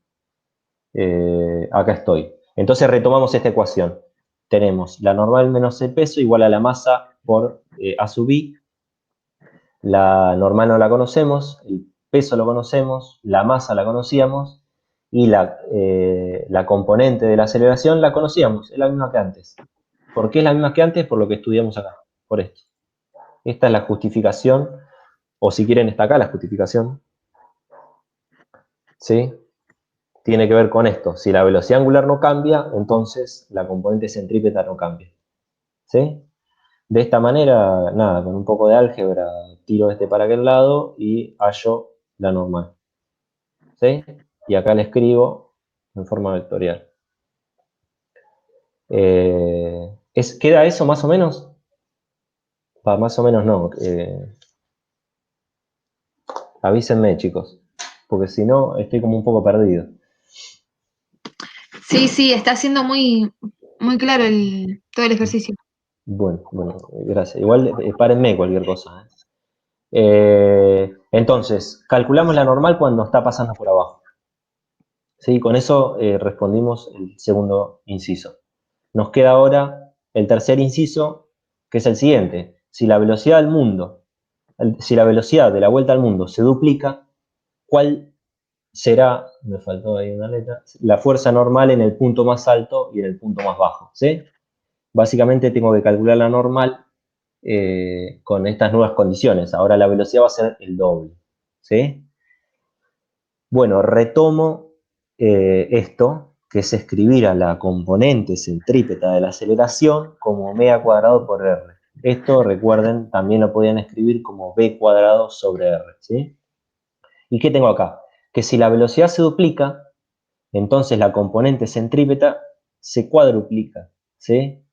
Acá estoy. Entonces retomamos esta ecuación. Tenemos la normal menos el peso igual a la masa por A sub i. La normal no la conocemos, el peso lo conocemos, la masa la conocíamos y la componente de la aceleración la conocíamos, es la misma que antes. ¿Por qué es la misma que antes? Por lo que estudiamos acá, por esto. Esta es la justificación, o si quieren está acá la justificación, ¿sí? Tiene que ver con esto. Si la velocidad angular no cambia, entonces la componente centrípeta no cambia, ¿sí? De esta manera, nada, con un poco de álgebra tiro este para aquel lado y hallo la normal, ¿sí? Y acá le escribo en forma vectorial. ¿Queda eso más o menos? Más o menos no. Avísenme, chicos, porque si no estoy como un poco perdido. Sí, está siendo muy, muy claro todo el ejercicio. Bueno, gracias. Igual párenme cualquier cosa. Entonces, calculamos la normal cuando está pasando por abajo. ¿Sí? Con eso respondimos el segundo inciso. Nos queda ahora el tercer inciso, que es el siguiente. Si la velocidad del mundo, si la velocidad de la vuelta al mundo se duplica, ¿cuál será, me faltó ahí una letra, la fuerza normal en el punto más alto y en el punto más bajo? ¿Sí? Básicamente tengo que calcular la normal con estas nuevas condiciones. Ahora la velocidad va a ser el doble. ¿Sí? Bueno, retomo esto, que es escribir a la componente centrípeta de la aceleración como omega cuadrado por r. Esto, recuerden, también lo podían escribir como b cuadrado sobre r. ¿Sí? ¿Y qué tengo acá? Que si la velocidad se duplica, entonces la componente centrípeta se cuadruplica. ¿Sí?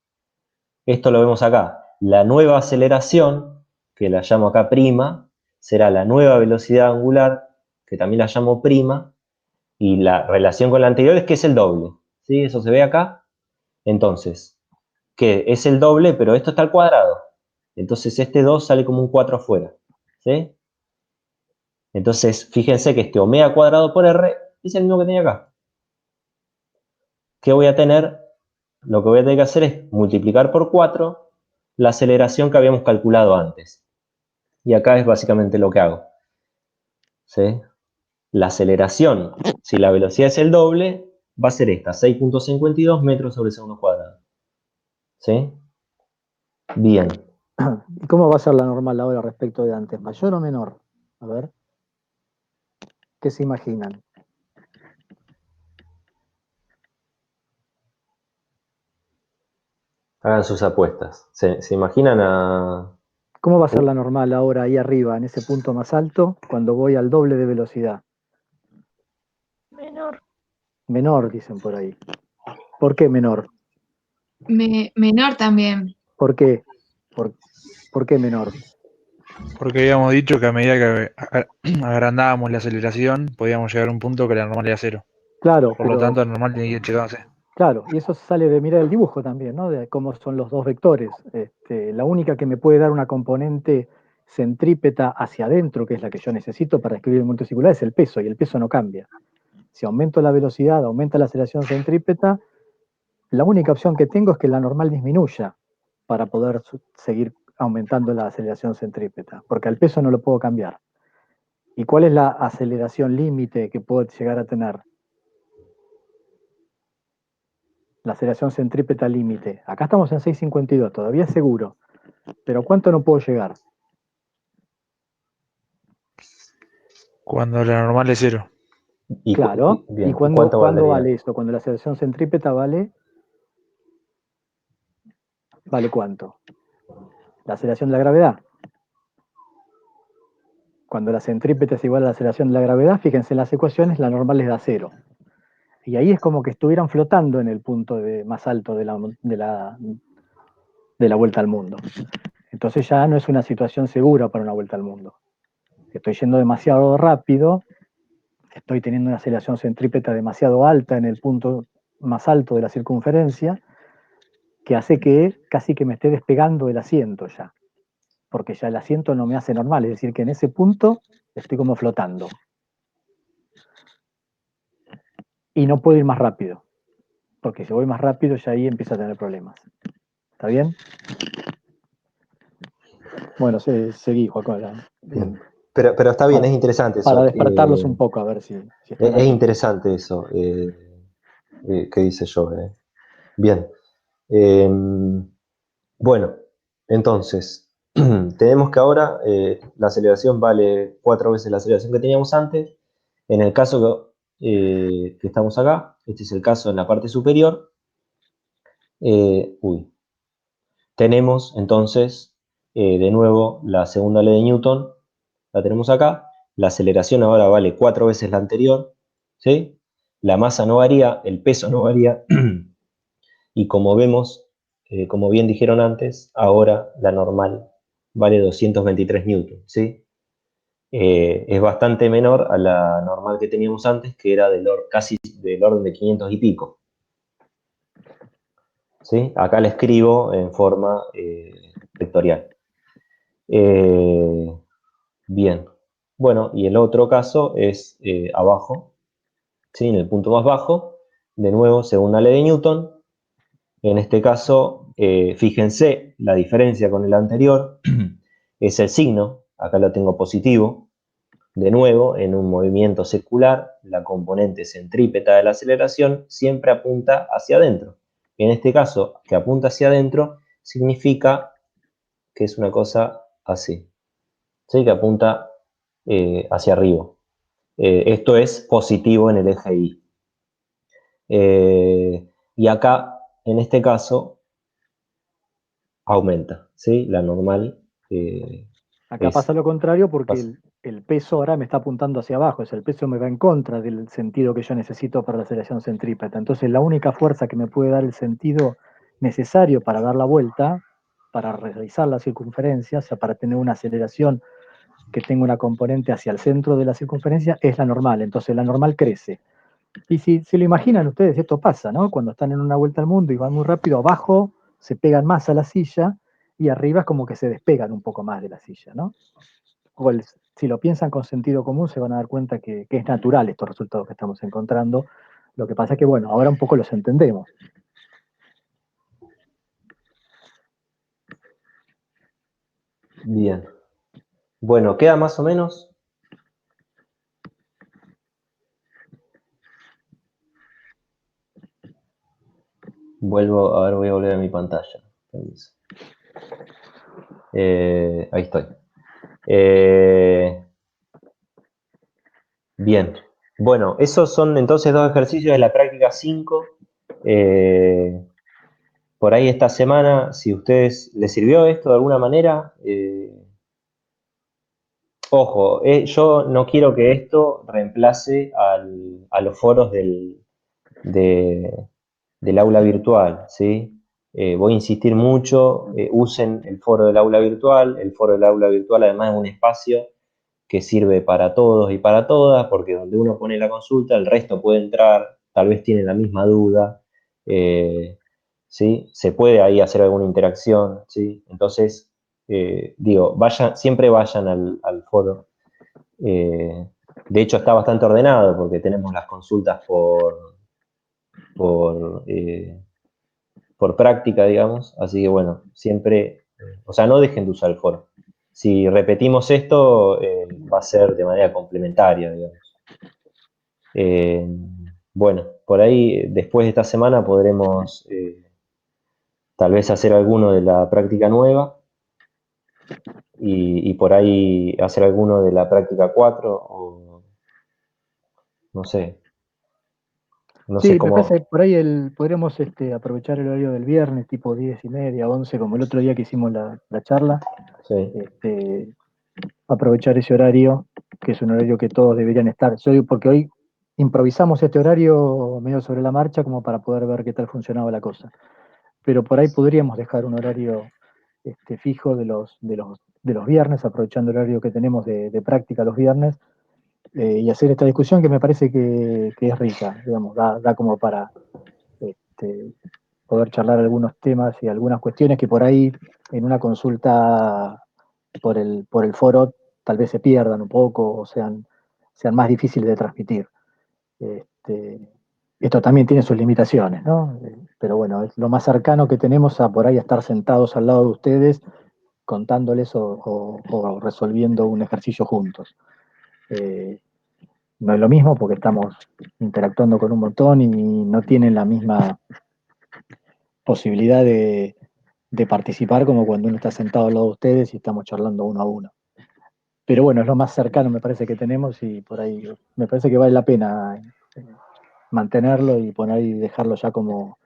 Esto lo vemos acá. La nueva aceleración, que la llamo acá prima, será la nueva velocidad angular, que también la llamo prima, y la relación con la anterior es que es el doble. ¿Sí? Eso se ve acá. Entonces, que es el doble, pero esto está al cuadrado. Entonces este 2 sale como un 4 afuera. ¿Sí? Entonces, fíjense que este omega cuadrado por r es el mismo que tenía acá. ¿Qué voy a tener? Lo que voy a tener que hacer es multiplicar por 4 la aceleración que habíamos calculado antes. Y acá es básicamente lo que hago. ¿Sí? La aceleración, si la velocidad es el doble, va a ser esta, 6.52 metros sobre segundo cuadrado. ¿Sí? Bien. ¿Y cómo va a ser la normal ahora respecto de antes? ¿Mayor o menor? A ver, ¿qué se imaginan? Hagan sus apuestas. ¿Se imaginan a...? ¿Cómo va a ser la normal ahora ahí arriba, en ese punto más alto, cuando voy al doble de velocidad? Menor. Menor, dicen por ahí. ¿Por qué menor? Menor también. ¿Por qué? ¿Por qué menor? Porque habíamos dicho que a medida que agrandábamos la aceleración, podíamos llegar a un punto que la normal era cero. Claro, Por lo pero tanto, la normal tenía que ir checándose. claro, y eso sale de mirar el dibujo también, ¿no? De cómo son los dos vectores. La única que me puede dar una componente centrípeta hacia adentro, que es la que yo necesito para escribir el momento circular, es el peso, y el peso no cambia. Si aumento la velocidad, aumenta la aceleración centrípeta, la única opción que tengo es que la normal disminuya para poder seguir aumentando la aceleración centrípeta, porque al peso no lo puedo cambiar. ¿Y cuál es la aceleración límite que puedo llegar a tener? La aceleración centrípeta límite. Acá estamos en 6.52, todavía es seguro. Pero ¿cuánto no puedo llegar? Cuando la normal es cero. Claro. ¿Y Bien, ¿y cuándo, cuánto cuándo valdría? vale esto? Cuando la aceleración centrípeta ¿vale cuánto? La aceleración de la gravedad. Cuando la centrípeta es igual a la aceleración de la gravedad, fíjense en las ecuaciones, la normal les da cero. Y ahí es como que estuvieran flotando en el punto más alto de la vuelta al mundo. Entonces ya no es una situación segura para una vuelta al mundo. Estoy yendo demasiado rápido, estoy teniendo una aceleración centrípeta demasiado alta en el punto más alto de la circunferencia, que hace que casi que me esté despegando del asiento ya, porque ya el asiento no me hace normal, es decir, que en ese punto estoy como flotando. Y no puedo ir más rápido, porque si voy más rápido ya ahí empiezo a tener problemas. ¿Está bien? Bueno, seguí, Joaquín. Bien. Pero está bien, Para, es interesante para eso. despertarlos un poco, a ver si están Es ahí. interesante eso que dice yo. Bien. Eh, bueno, entonces, tenemos que ahora la aceleración vale 4 veces la aceleración que teníamos antes. En el caso que estamos acá, este es el caso en la parte superior, tenemos entonces de nuevo la segunda ley de Newton, la tenemos acá. La aceleración ahora vale 4 veces la anterior, ¿sí? La masa no varía, el peso no varía, y como vemos, como bien dijeron antes, ahora la normal vale 223 newton, ¿sí? Es bastante menor a la normal que teníamos antes, que era casi del orden de 500 y pico, ¿sí? Acá la escribo en forma vectorial. Bien. Bueno, y el otro caso es abajo, ¿sí? En el punto más bajo, de nuevo, según la ley de Newton. En este caso, fíjense la diferencia con el anterior, es el signo, acá lo tengo positivo. De nuevo, en un movimiento secular, la componente centrípeta de la aceleración siempre apunta hacia adentro. En este caso, que apunta hacia adentro, significa que es una cosa así, ¿sí? Que apunta hacia arriba. Esto es positivo en el eje Y. Y acá, en este caso, aumenta, ¿sí? La normal Acá es... pasa lo contrario porque pasa- el peso ahora me está apuntando hacia abajo, o sea, el peso me va en contra del sentido que yo necesito para la aceleración centrípeta. Entonces, la única fuerza que me puede dar el sentido necesario para dar la vuelta, para realizar la circunferencia, o sea, para tener una aceleración que tenga una componente hacia el centro de la circunferencia, es la normal. Entonces, la normal crece. Y si lo imaginan ustedes, esto pasa, ¿no? Cuando están en una vuelta al mundo y van muy rápido, abajo se pegan más a la silla y arriba es como que se despegan un poco más de la silla, ¿no? Si lo piensan con sentido común, se van a dar cuenta que es natural estos resultados que estamos encontrando. Lo que pasa es que, bueno, ahora un poco los entendemos. Bien. Bueno, queda más o menos. Vuelvo, a ver, voy a volver a mi pantalla. Ahí estoy. Bien. Bueno, esos son entonces dos ejercicios de la práctica 5. Por ahí esta semana, si a ustedes les sirvió esto de alguna manera, ojo, yo no quiero que esto reemplace a los foros del aula virtual, ¿sí? Voy a insistir mucho, usen el foro del aula virtual. El foro del aula virtual además es un espacio que sirve para todos y para todas, porque donde uno pone la consulta, el resto puede entrar, tal vez tiene la misma duda, ¿sí? Se puede ahí hacer alguna interacción, ¿sí? Entonces, digo, siempre vayan al foro. De hecho, está bastante ordenado porque tenemos las consultas por, eh, por práctica, digamos. Así que bueno, siempre, o sea, no dejen de usar el foro. Si repetimos esto, va a ser de manera complementaria, digamos. Bueno, por ahí después de esta semana podremos tal vez hacer alguno de la práctica nueva y por ahí hacer alguno de la práctica 4 o no sé, no sé Sí, me parece cómo. que por ahí podremos aprovechar el horario del viernes, tipo 10:30, 11, como el otro día que hicimos la charla. Sí, Este, aprovechar ese horario, que es un horario que todos deberían estar. Yo digo, porque hoy improvisamos este horario medio sobre la marcha como para poder ver qué tal funcionaba la cosa. Pero por ahí podríamos dejar un horario fijo de los viernes, aprovechando el horario que tenemos de práctica los viernes, y hacer esta discusión que me parece que es rica, digamos, da como para este, poder charlar algunos temas y algunas cuestiones que por ahí en una consulta por el foro tal vez se pierdan un poco o sean más difíciles de transmitir. Este, esto también tiene sus limitaciones, ¿no? Pero bueno, es lo más cercano que tenemos a por ahí estar sentados al lado de ustedes contándoles o resolviendo un ejercicio juntos. No es lo mismo porque estamos interactuando con un montón y no tienen la misma posibilidad de participar como cuando uno está sentado al lado de ustedes y estamos charlando uno a uno. Pero bueno, es lo más cercano me parece que tenemos y por ahí me parece que vale la pena mantenerlo y poner y dejarlo ya como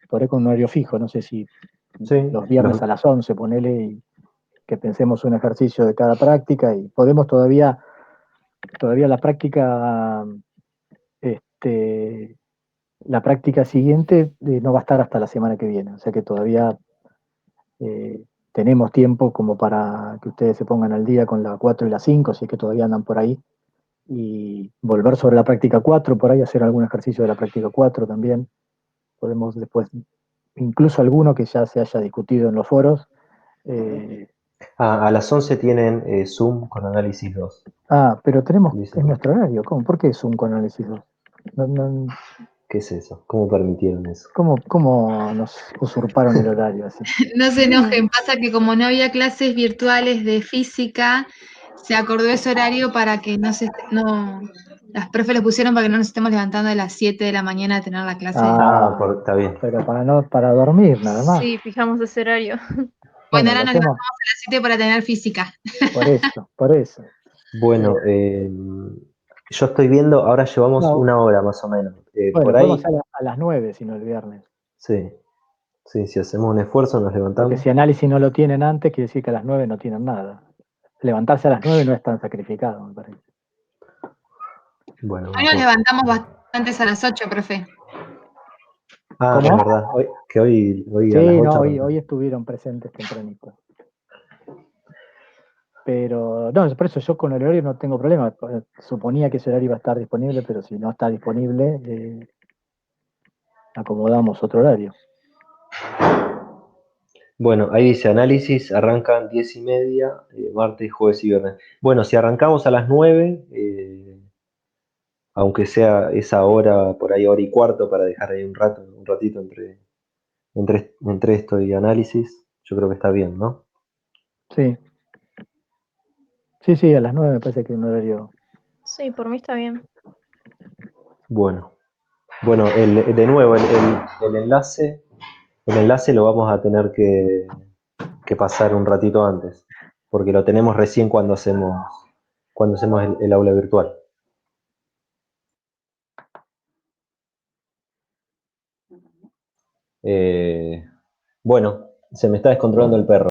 por ahí con un horario fijo. No sé si sí, los viernes a las 11 ponele y que pensemos un ejercicio de cada práctica y podemos todavía la práctica la práctica siguiente no va a estar hasta la semana que viene, o sea que todavía eh, tenemos tiempo como para que ustedes se pongan al día con la 4 y la 5 si es que todavía andan por ahí, y volver sobre la práctica 4 por ahí, hacer algún ejercicio de la práctica 4 también. Podemos después, incluso alguno que ya se haya discutido en los foros, A las 11 tienen Zoom con análisis 2. Ah, pero tenemos, Dice. es nuestro horario. ¿Cómo? ¿Por qué Zoom con análisis 2? ¿Qué es eso? ¿Cómo permitieron eso? ¿Cómo nos usurparon el horario así? No se enojen, pasa que como no había clases virtuales de física, se acordó ese horario para que las profes lo pusieron para que no nos estemos levantando a las 7 de la mañana a tener la clase. Está bien. Pero para dormir nada más. Sí, fijamos ese horario. Bueno, Bueno, ahora lo nos hacemos levantamos a las 7 para tener física. por eso. Bueno, yo estoy viendo, ahora llevamos No. una hora más o menos. Bueno, Por ahí, podemos hacer a las 9, si no el viernes. sí, si hacemos un esfuerzo nos Porque levantamos. si análisis no lo tienen antes, quiere decir que a las 9 no tienen nada. Levantarse a las 9 no es tan sacrificado, me parece. Bueno, Hoy nos levantamos bastantes a las 8, profe. ¿Cómo? Es verdad, hoy a las Sí, 8 no, arrancamos. hoy estuvieron presentes tempranito. Pero, no, por eso yo con el horario no tengo problema. Suponía que ese horario iba a estar disponible, pero si no está disponible, acomodamos otro horario. Bueno, ahí dice análisis, arrancan 10:30, martes, jueves y viernes. Bueno, si arrancamos a las 9, aunque sea esa hora, por ahí hora y cuarto, para dejar ahí un ratito entre esto y análisis, yo creo que está bien, ¿no? Sí. Sí, a las 9 me parece que es un horario. Sí, por mí está bien. Bueno, de nuevo, el enlace lo vamos a tener que pasar un ratito antes, porque lo tenemos recién cuando hacemos el aula virtual. Bueno, se me está descontrolando el perro.